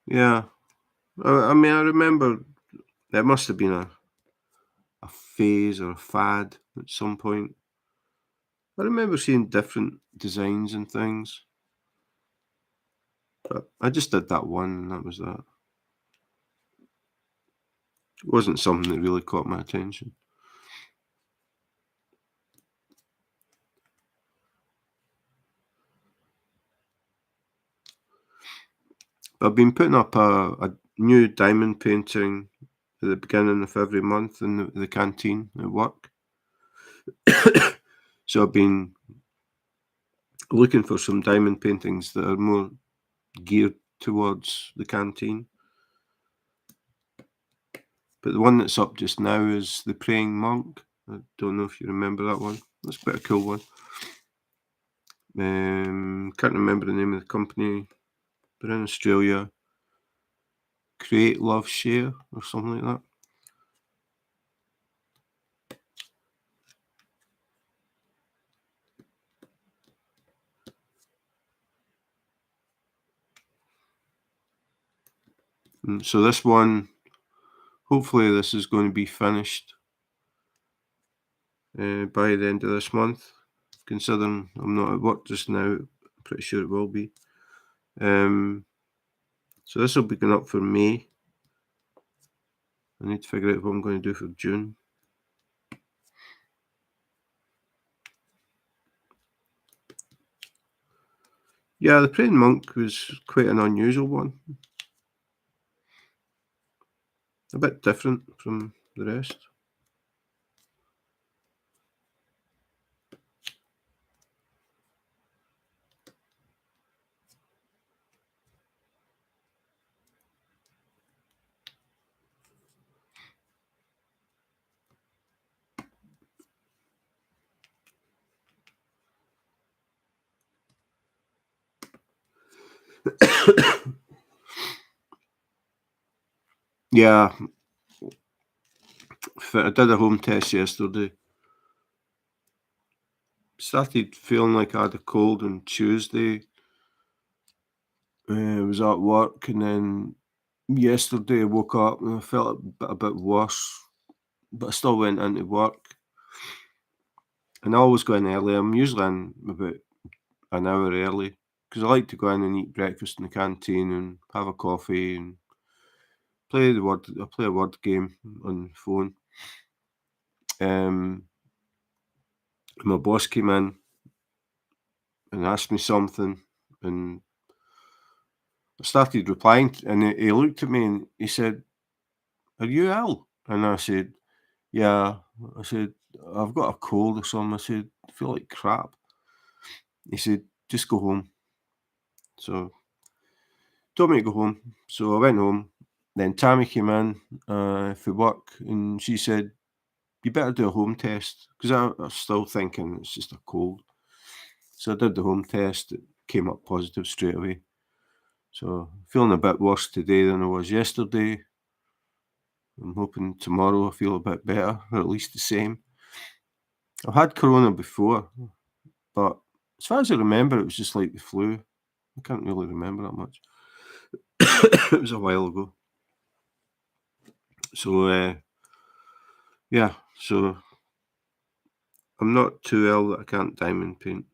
Yeah. I mean, I remember there must have been a phase or a fad at some point. I remember seeing different designs and things. But I just did that one and that was that. It wasn't something that really caught my attention. I've been putting up a new diamond painting at the beginning of every month in the canteen at work. So I've been looking for some diamond paintings that are more geared towards the canteen. But the one that's up just now is The Praying Monk. I don't know if you remember that one. That's quite a cool one. Can't remember the name of the company. They're in Australia. Create, Love, Share or something like that. So this one, hopefully this is going to be finished by the end of this month. Considering I'm not at work just now, I'm pretty sure it will be. So this will be going up for May. I need to figure out what I'm going to do for June. Yeah, the Praying Monk was quite an unusual one. A bit different from the rest. Yeah, I did a home test yesterday. Started feeling like I had a cold on Tuesday. I was at work, and then yesterday I woke up and I felt a bit worse, but I still went into work. And I always go in early. I'm usually in about an hour early because I like to go in and eat breakfast in the canteen and have a coffee and play the word. I play a word game on the phone. My boss came in and asked me something, and I started replying, and he looked at me and he said, "Are you ill?" And I said, "Yeah." I said, "I've got a cold or something." I said, "I feel like crap." He said, "Just go home." So told me to go home. So I went home. Then Tammy came in for work, and she said, "You better do a home test," because I was still thinking it's just a cold. So I did the home test. It came up positive straight away. So feeling a bit worse today than I was yesterday. I'm hoping tomorrow I feel a bit better, or at least the same. I've had corona before, but as far as I remember, it was just like the flu. I can't really remember that much. It was a while ago. So yeah, so I'm not too ill that I can't diamond paint.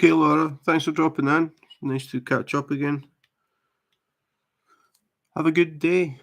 Okay, Laura, thanks for dropping in. Nice to catch up again. Have a good day.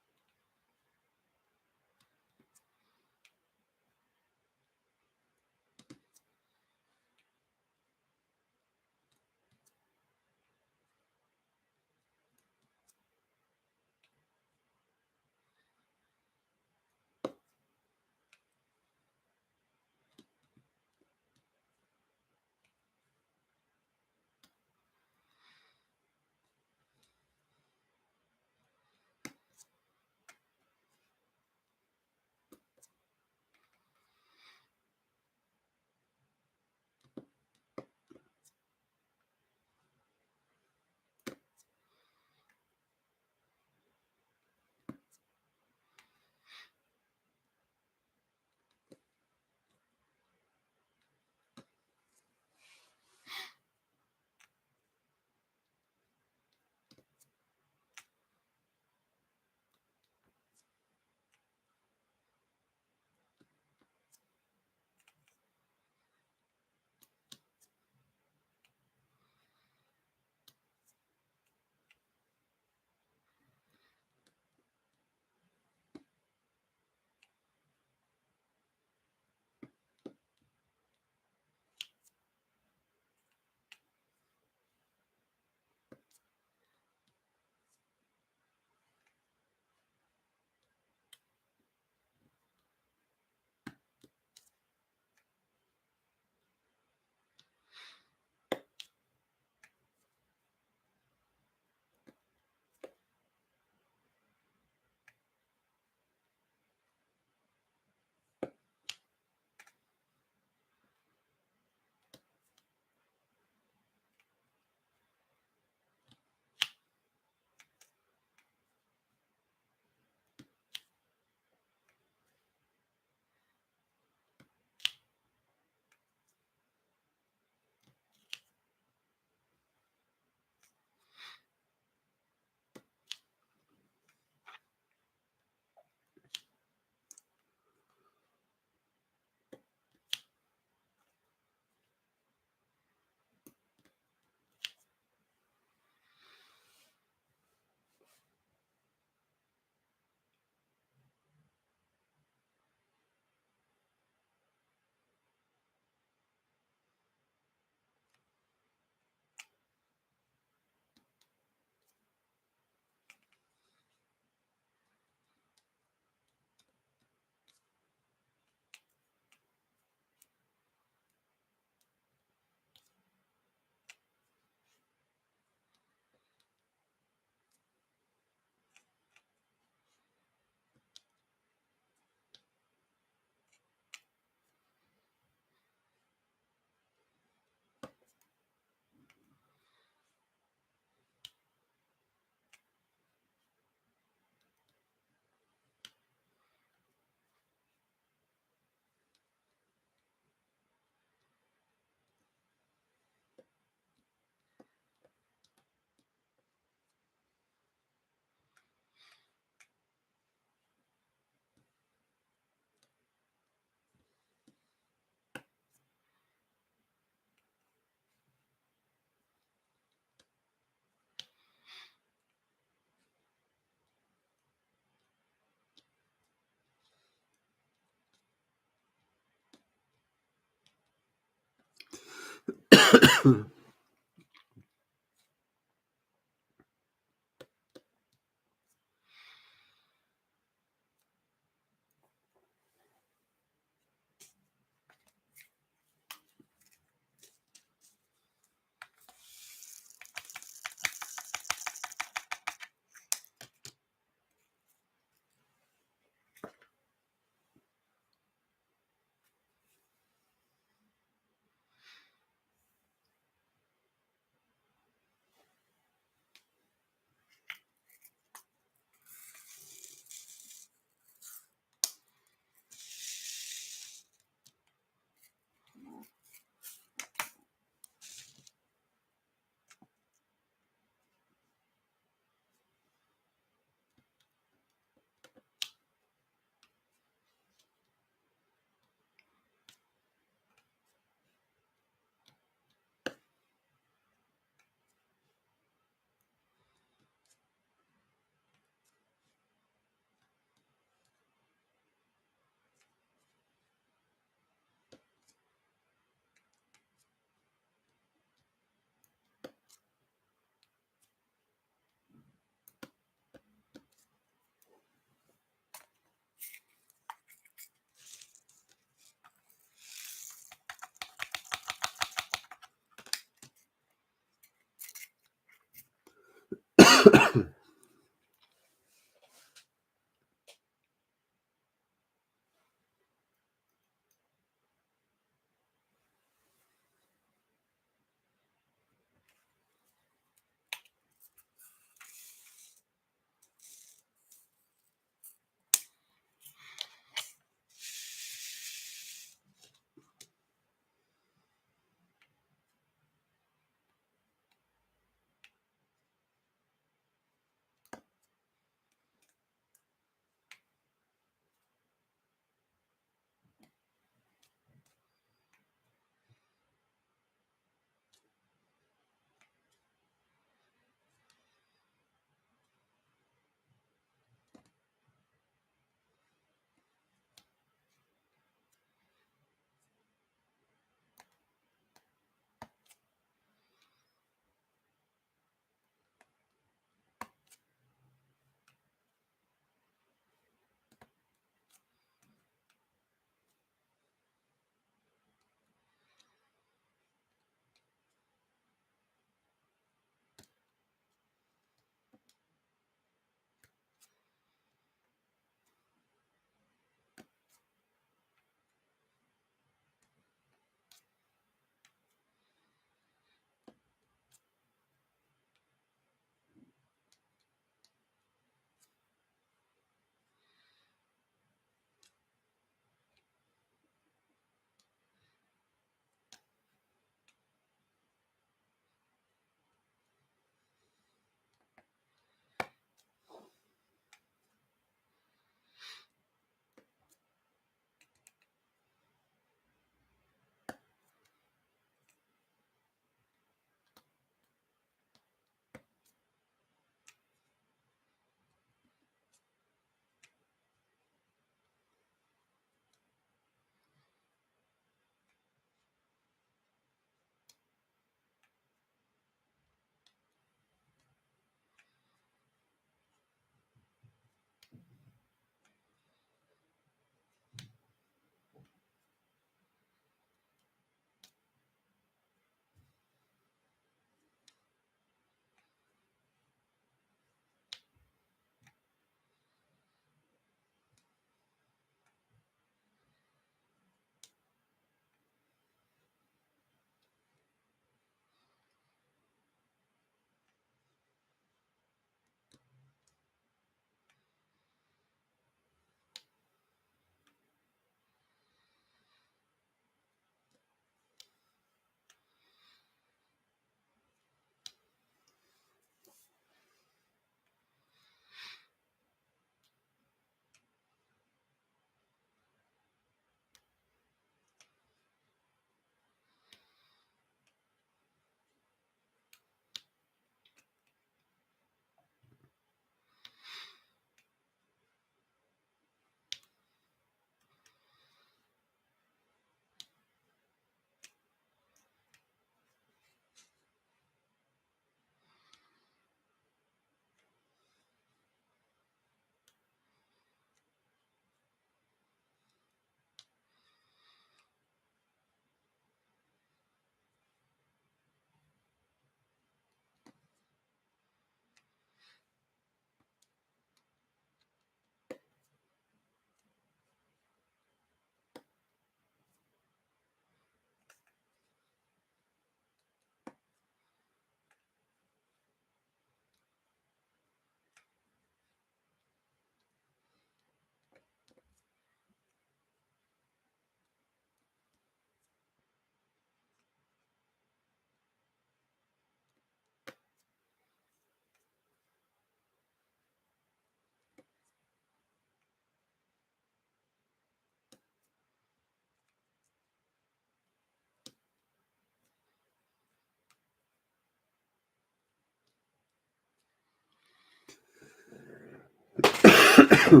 Hi,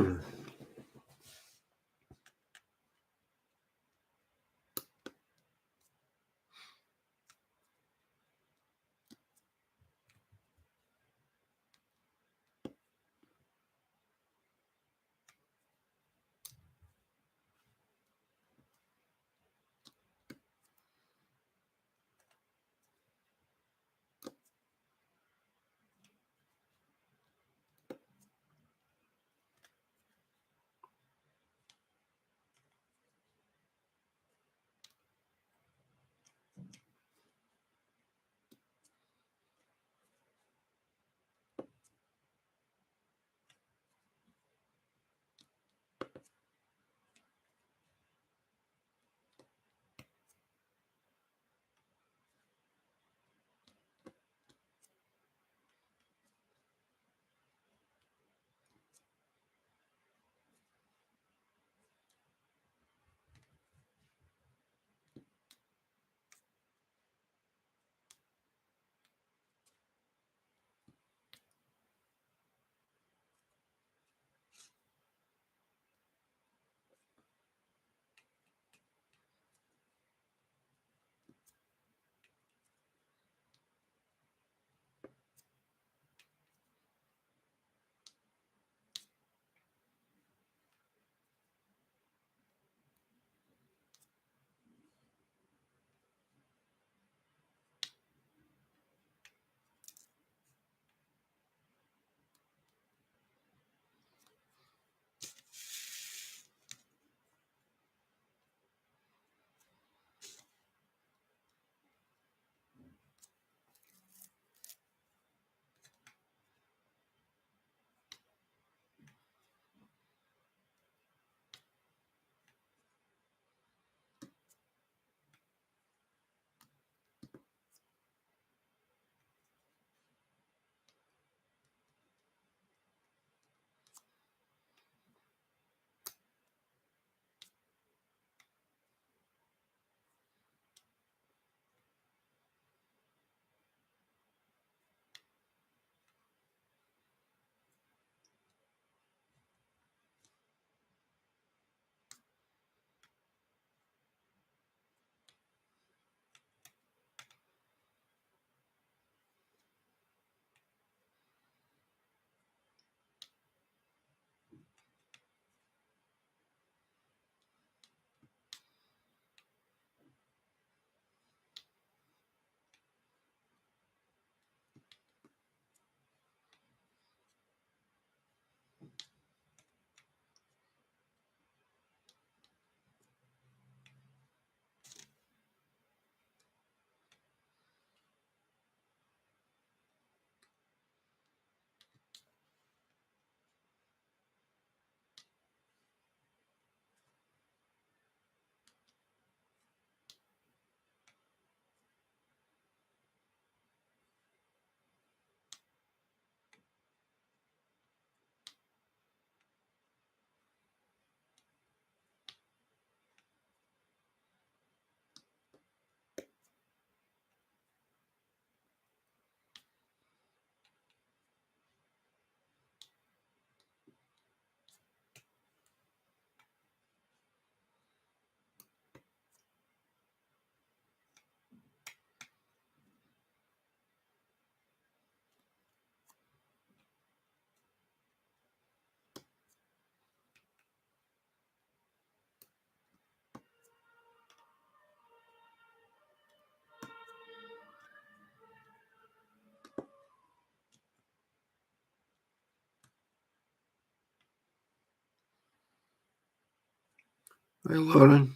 Lauren.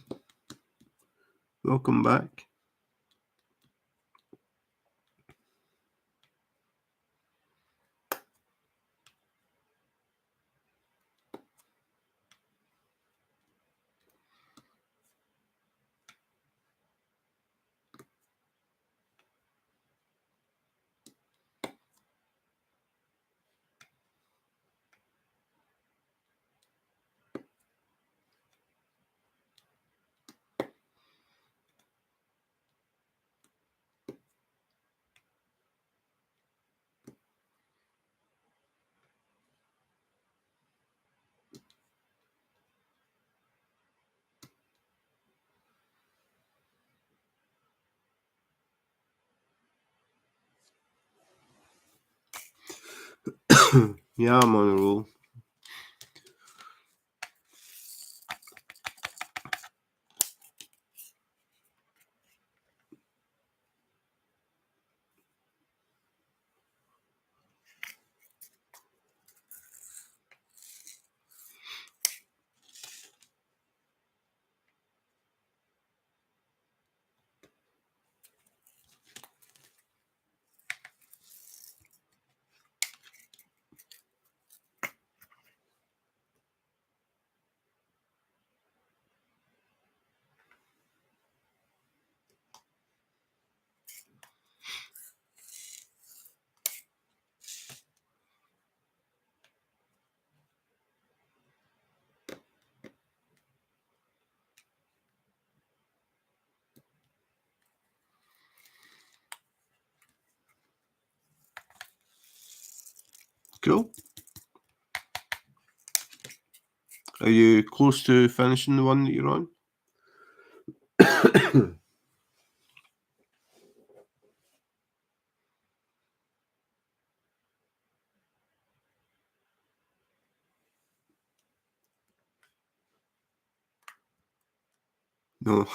Welcome back. Yeah, I'm on a roll. Cool. Are you close to finishing the one that you're on? No.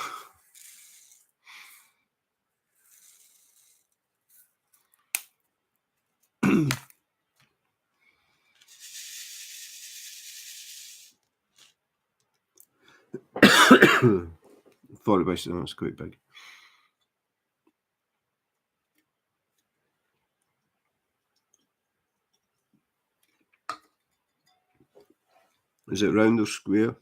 Thought about it, was quite big. Is it round or square?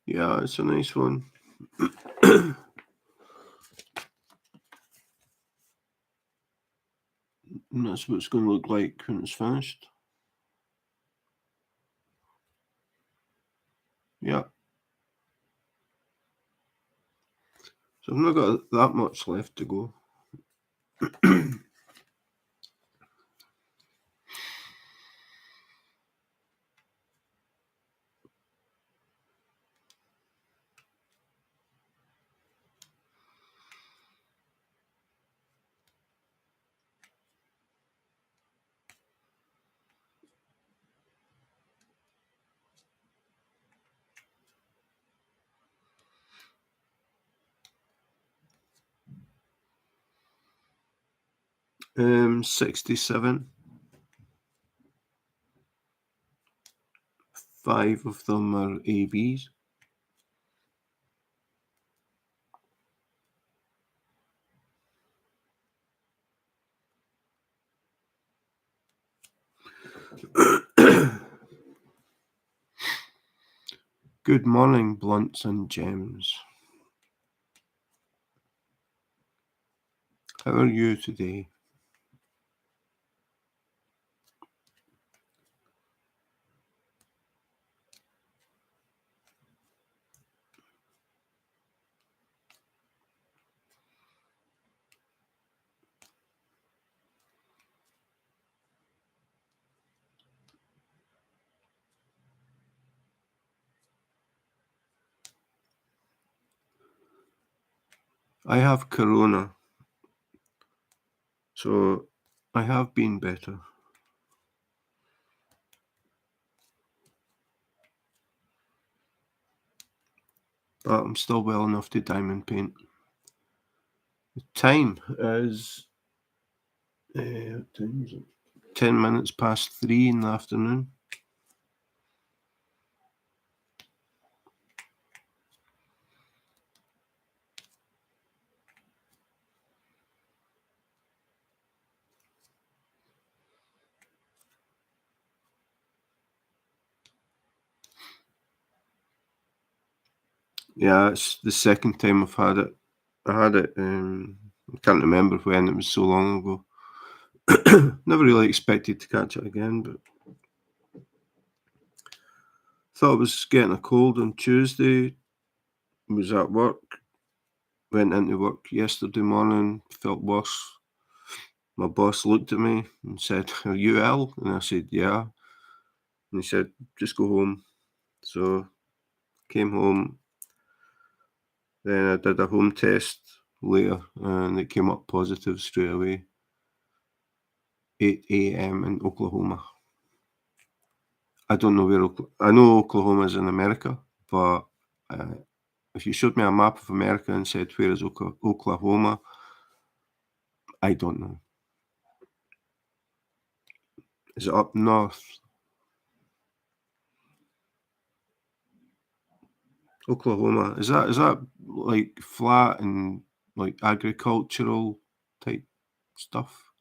Yeah, it's a nice one. And that's what it's going to look like when it's finished. Yeah. So I've not got that much left to go. 67. 5 of them are ABs. Good morning, blunts and gems. How are you today? I have corona, so I have been better. But I'm still well enough to diamond paint. The time is what time is it? 10 minutes past 3 in the afternoon. Yeah, it's the second time I've had it. I had it, I can't remember when, it was so long ago. Never really expected to catch it again, but thought I was getting a cold on Tuesday, was at work, went into work yesterday morning, felt worse. My boss looked at me and said, "Are you ill?" And I said, "Yeah." And he said, "Just go home." So came home, then I did a home test later and it came up positive straight away. 8 a.m. in Oklahoma. I don't know where I know Oklahoma is in America, but uh, if you showed me a map of America and said, "Where is Oklahoma?" I don't know. Is it up north? Oklahoma. Is that like flat and like agricultural type stuff?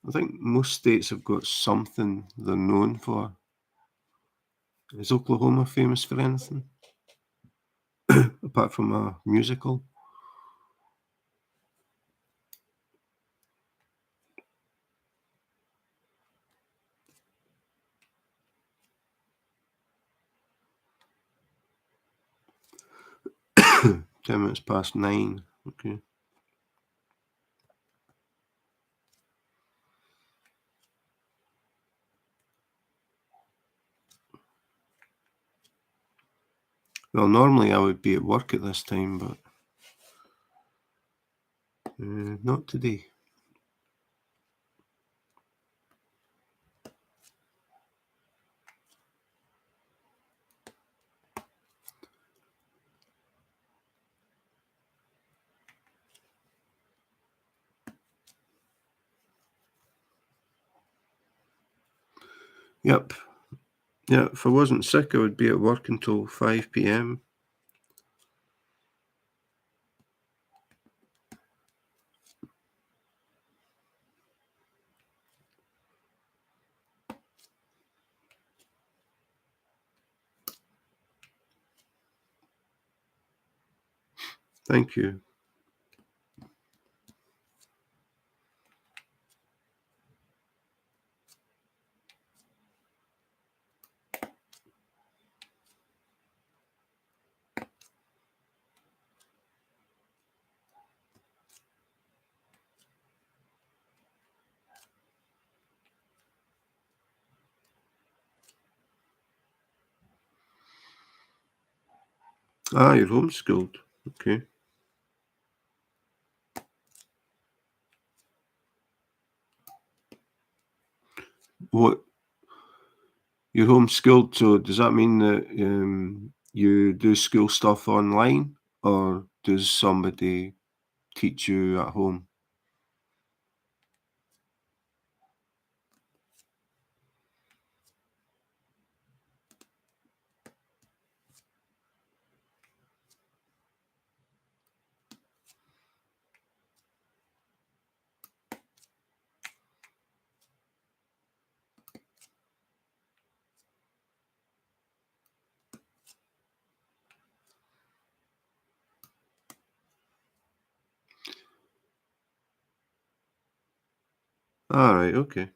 I think most states have got something they're known for. Is Oklahoma famous for anything apart from a musical? 10 minutes past 9. Okay. Well, normally I would be at work at this time, but not today. Yep. Yeah, if I wasn't sick, I would be at work until 5 p.m. Thank you. Ah, you're homeschooled. Okay. What? You're homeschooled, so does that mean that you do school stuff online, or does somebody teach you at home? All right. Okay.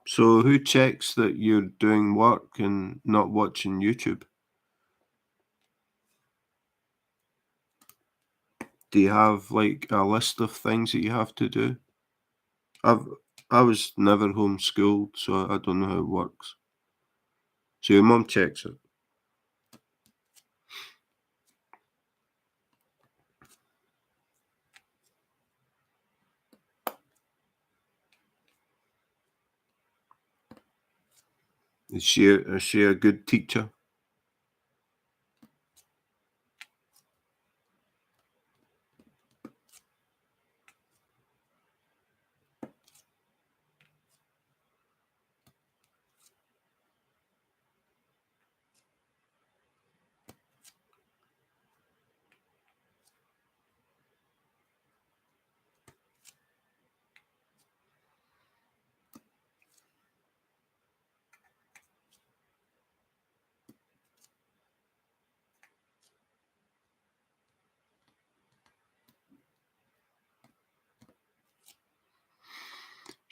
So who checks that you're doing work and not watching YouTube? Do you have like a list of things that you have to do? I've I was never homeschooled, so I don't know how it works. So your mum checks it. Is she a good teacher?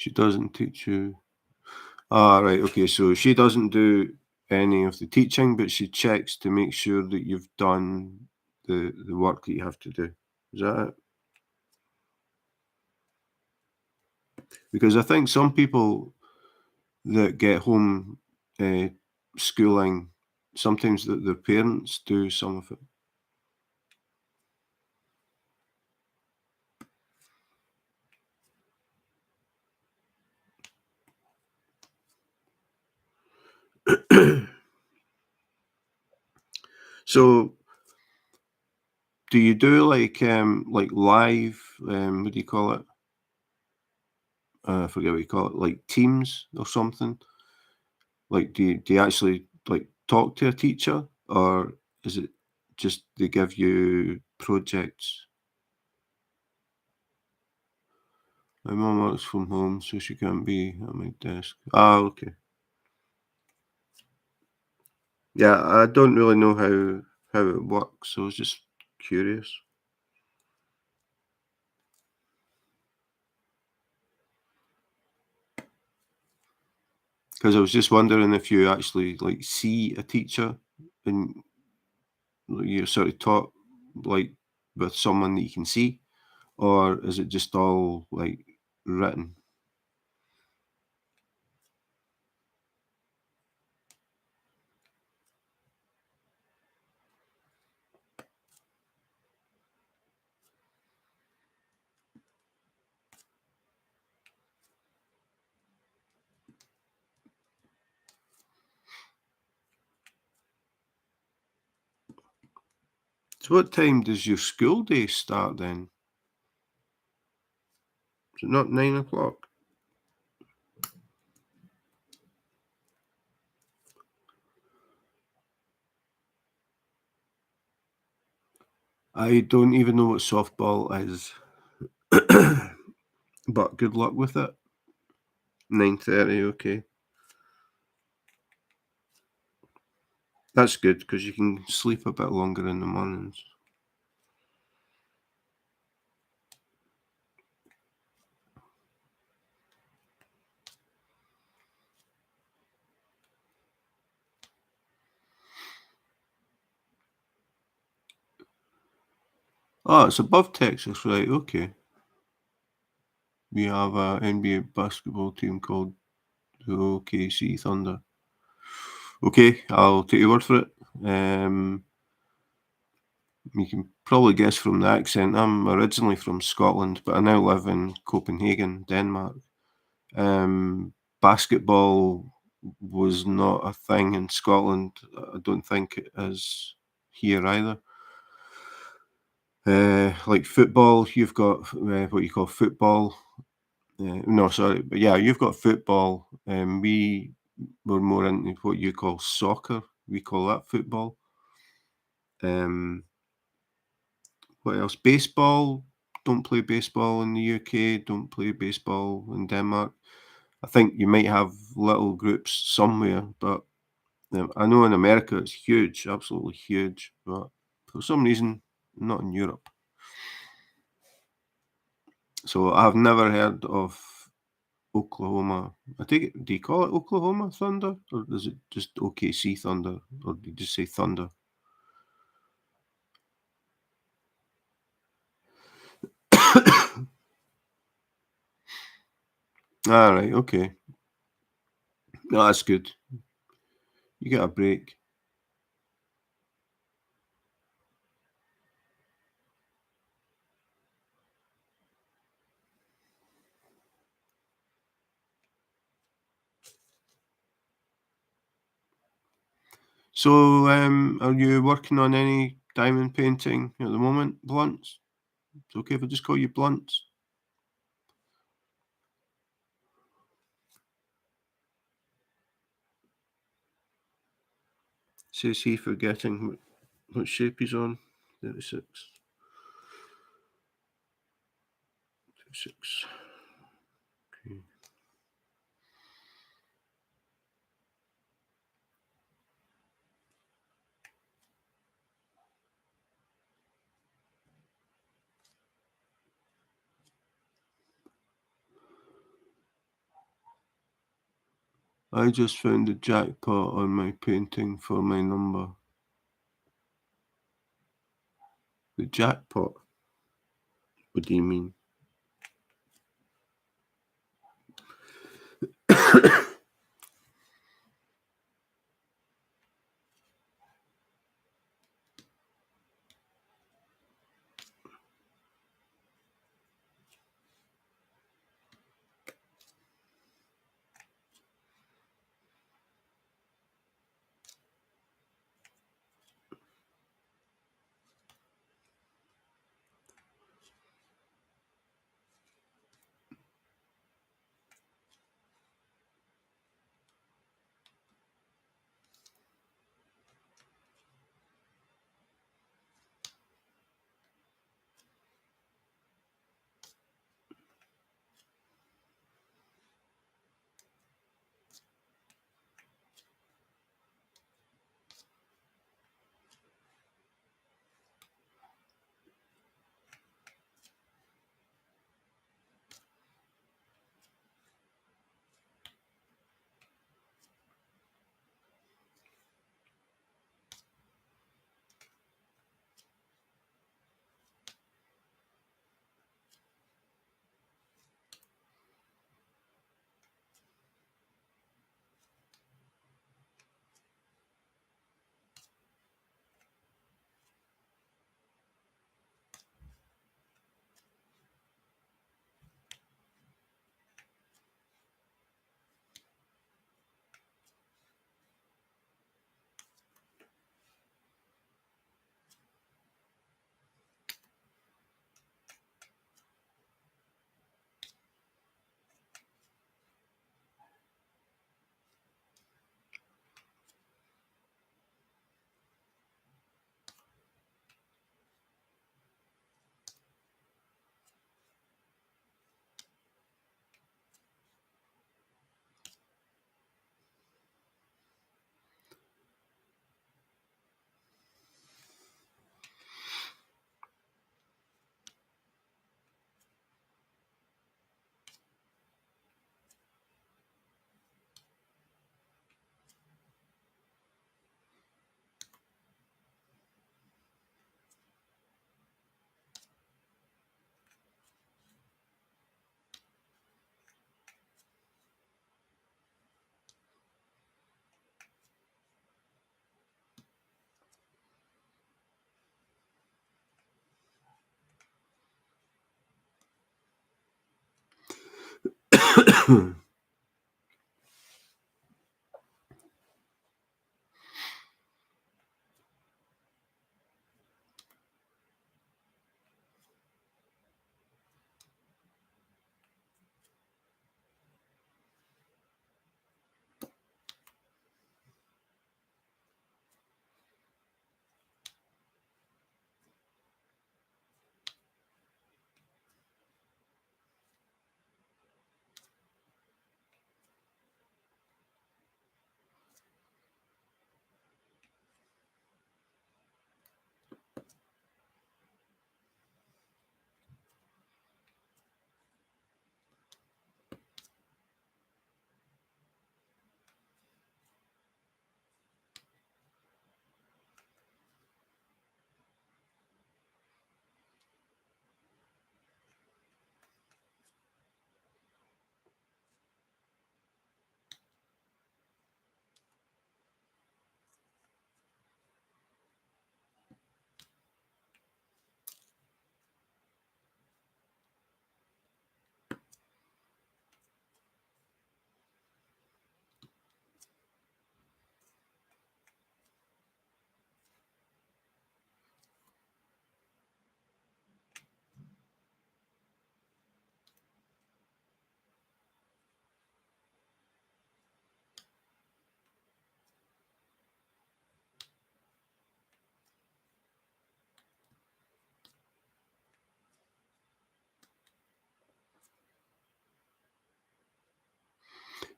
She doesn't teach you. Ah, right. Okay. So she doesn't do any of the teaching, but she checks to make sure that you've done the work that you have to do. Is that it? Because I think some people that get home schooling, sometimes their parents do some of it. So, do you do like live what do you call it? I forget what you call it, like Teams or something? Like, do you actually like talk to a teacher, or is it just they give you projects? My mum works from home, so she can't be at my desk. Ah, okay. Yeah, I don't really know how it works, so I was just curious. Because I was just wondering if you actually like see a teacher and you're sort of taught like with someone that you can see, or is it just all like written? So what time does your school day start then? Is it not 9 o'clock? I don't even know what softball is. But good luck with it. 9:30, okay. That's good because you can sleep a bit longer in the mornings. Oh, it's above Texas, right, okay. We have a NBA basketball team called the OKC Thunder. Okay, I'll take your word for it. You can probably guess from the accent, I'm originally from Scotland, but I now live in Copenhagen, Denmark. Basketball was not a thing in Scotland. I don't think it is here either. Like football, you've got what you call football. No, sorry, but yeah, you've got football. We were more into what you call soccer. We call that football. Um, what else? Baseball. Don't play baseball in the UK. Don't play baseball in Denmark. I think you might have little groups somewhere, but I know in America it's huge, absolutely huge. But for some reason, not in Europe. So I've never heard of Oklahoma. I take it, do you call it Oklahoma Thunder, or is it just OKC Thunder, or do you just say Thunder? All right, okay. No, that's good. You get a break. So, are you working on any diamond painting at the moment, Blunts? It's okay if I just call you Blunts. Says he forgetting what shape he's on. 36. 36. Okay. I just found the jackpot on my painting for my number. The jackpot? What do you mean?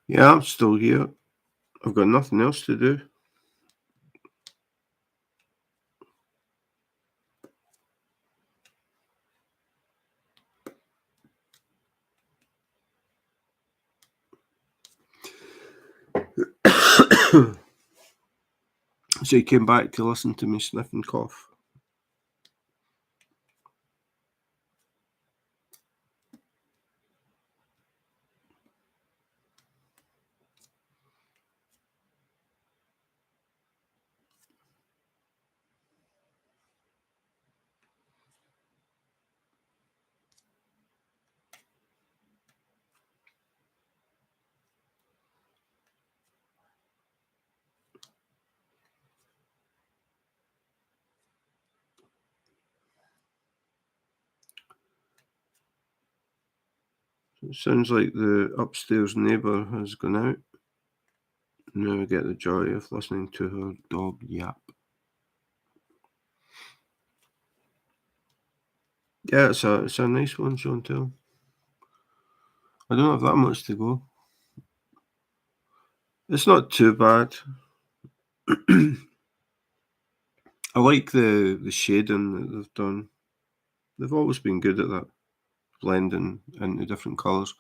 Yeah, I'm still here. I've got nothing else to do. So he came back to listen to me sniff and cough. It sounds like the upstairs neighbour has gone out. Now I get the joy of listening to her dog yap. Yeah, it's a nice one, Chantel. I don't have that much to go. It's not too bad. I like the shading that they've done. They've always been good at that, blending into different colours.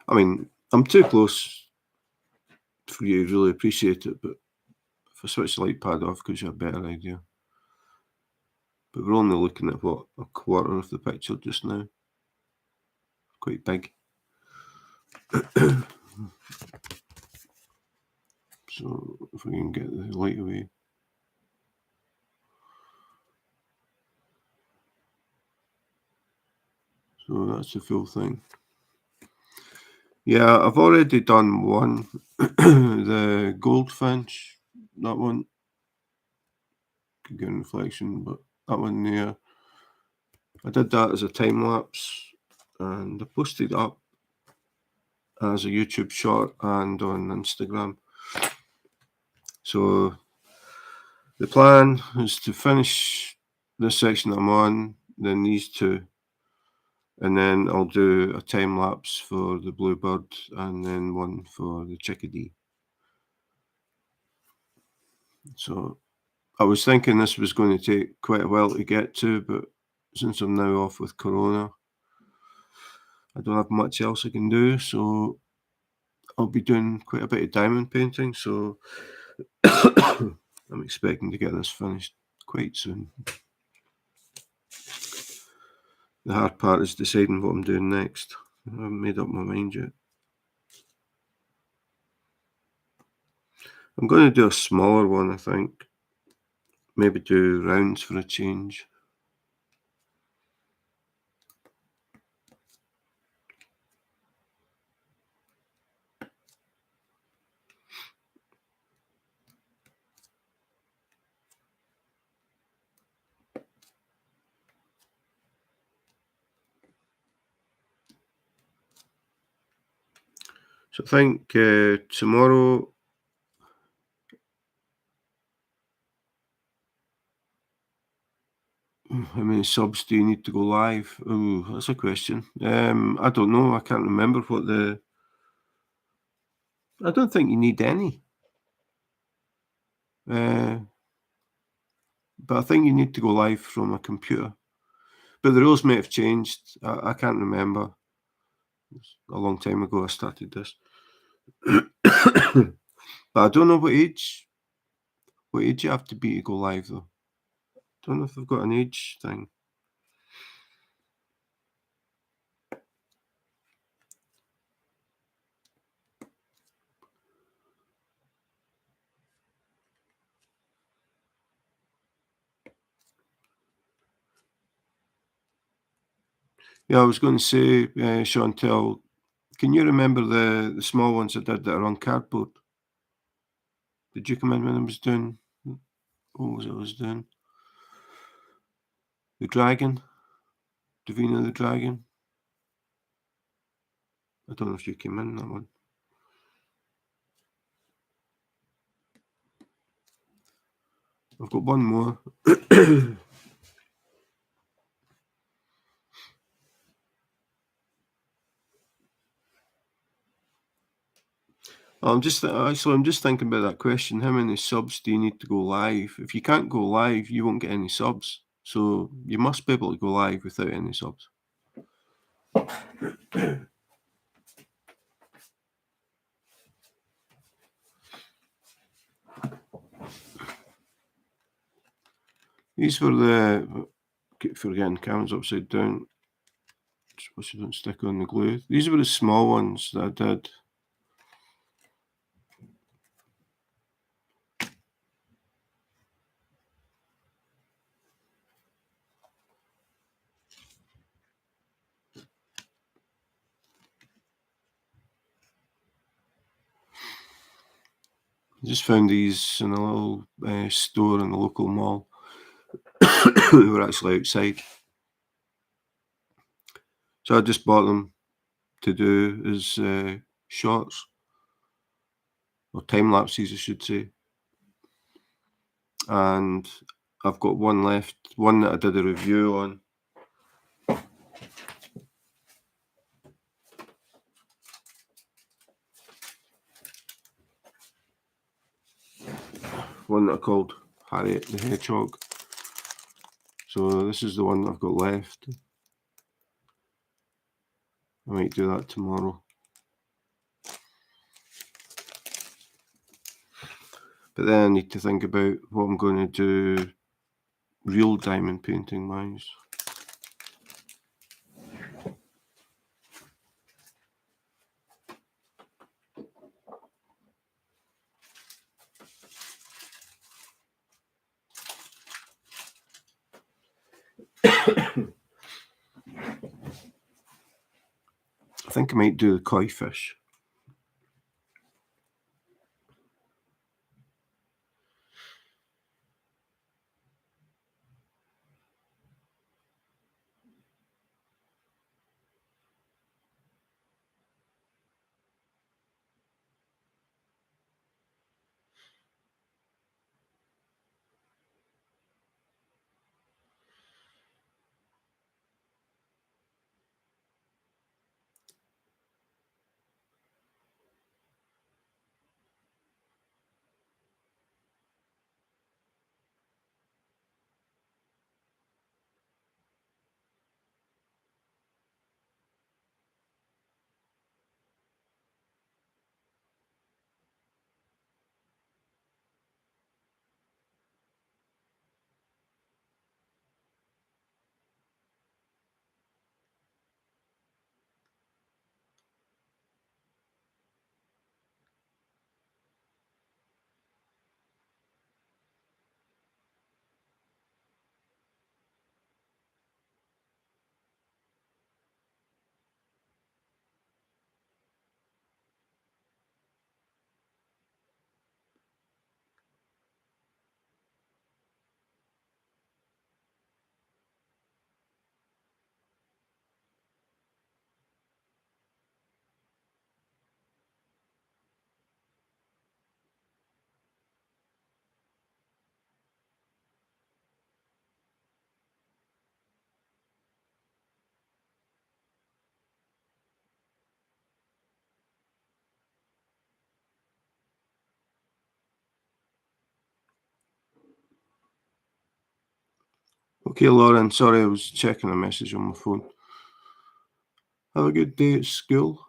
I mean, I'm too close for you to really appreciate it, but if I switch the light pad off, gives you a better idea. But we're only looking at, what, a quarter of the picture just now. Quite big. So if we can get the light away. So that's the full thing. Yeah, I've already done one. The goldfinch, that one. Could get reflection, but that one there. I did that as a time lapse and I posted it up as a YouTube short and on Instagram. So the plan is to finish this section I'm on, then these two, and then I'll do a time lapse for the bluebird and then one for the chickadee. So I was thinking this was going to take quite a while to get to, but since I'm now off with Corona, I don't have much else I can do, so I'll be doing quite a bit of diamond painting, so I'm expecting to get this finished quite soon. The hard part is deciding what I'm doing next. I haven't made up my mind yet. I'm going to do a smaller one, I think. Maybe do rounds for a change. So I think tomorrow, how many subs do you need to go live? Oh, that's a question. I don't know. I can't remember what I don't think you need any. But I think you need to go live from a computer. But the rules may have changed. I can't remember. It's a long time ago I started this. But I don't know what age you have to be to go live though. Don't know if they've got an age thing. Yeah, I was going to say, Chantel, can you remember the small ones I did that are on cardboard? Did you come in when I was doing, what was it I was doing? The dragon? Davina the dragon? I don't know if you came in that one. I've got one more. I'm just thinking about that question. How many subs do you need to go live? If you can't go live, you won't get any subs. So you must be able to go live without any subs. These were the, keep forgetting camera's upside down. Suppose you don't stick on the glue. These were the small ones that I did. I just found these in a little store in the local mall. They were actually outside. So I just bought them to do as shots, or time lapses, I should say. And I've got one left, one that I did a review on. One that I called Harriet the Hedgehog. So this is the one that I've got left. I might do that tomorrow. But then I need to think about what I'm going to do real diamond painting wise. I think I might do the koi fish. Okay, Lauren, sorry, I was checking a message on my phone. Have a good day at school.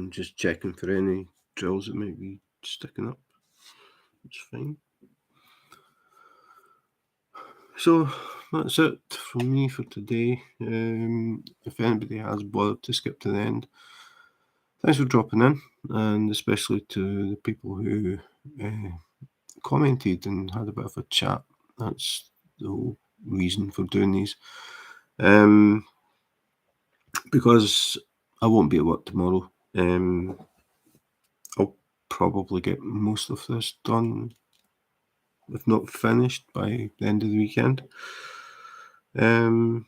Just checking for any drills that might be sticking up. It's fine. So that's it from me for today. If anybody has bothered to skip to the end, thanks for dropping in, and especially to the people who commented and had a bit of a chat. That's the whole reason for doing these. Because I won't be at work tomorrow. I'll probably get most of this done, if not finished, by the end of the weekend. Tomorrow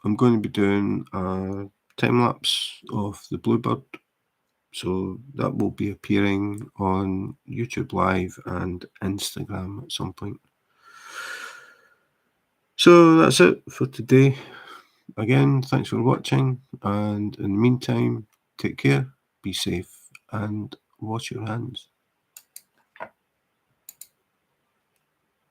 I'm going to be doing a time lapse of the Bluebird, so that will be appearing on YouTube Live and Instagram at some point. So that's it for today. Again, thanks for watching, and in the meantime, take care, be safe, and wash your hands.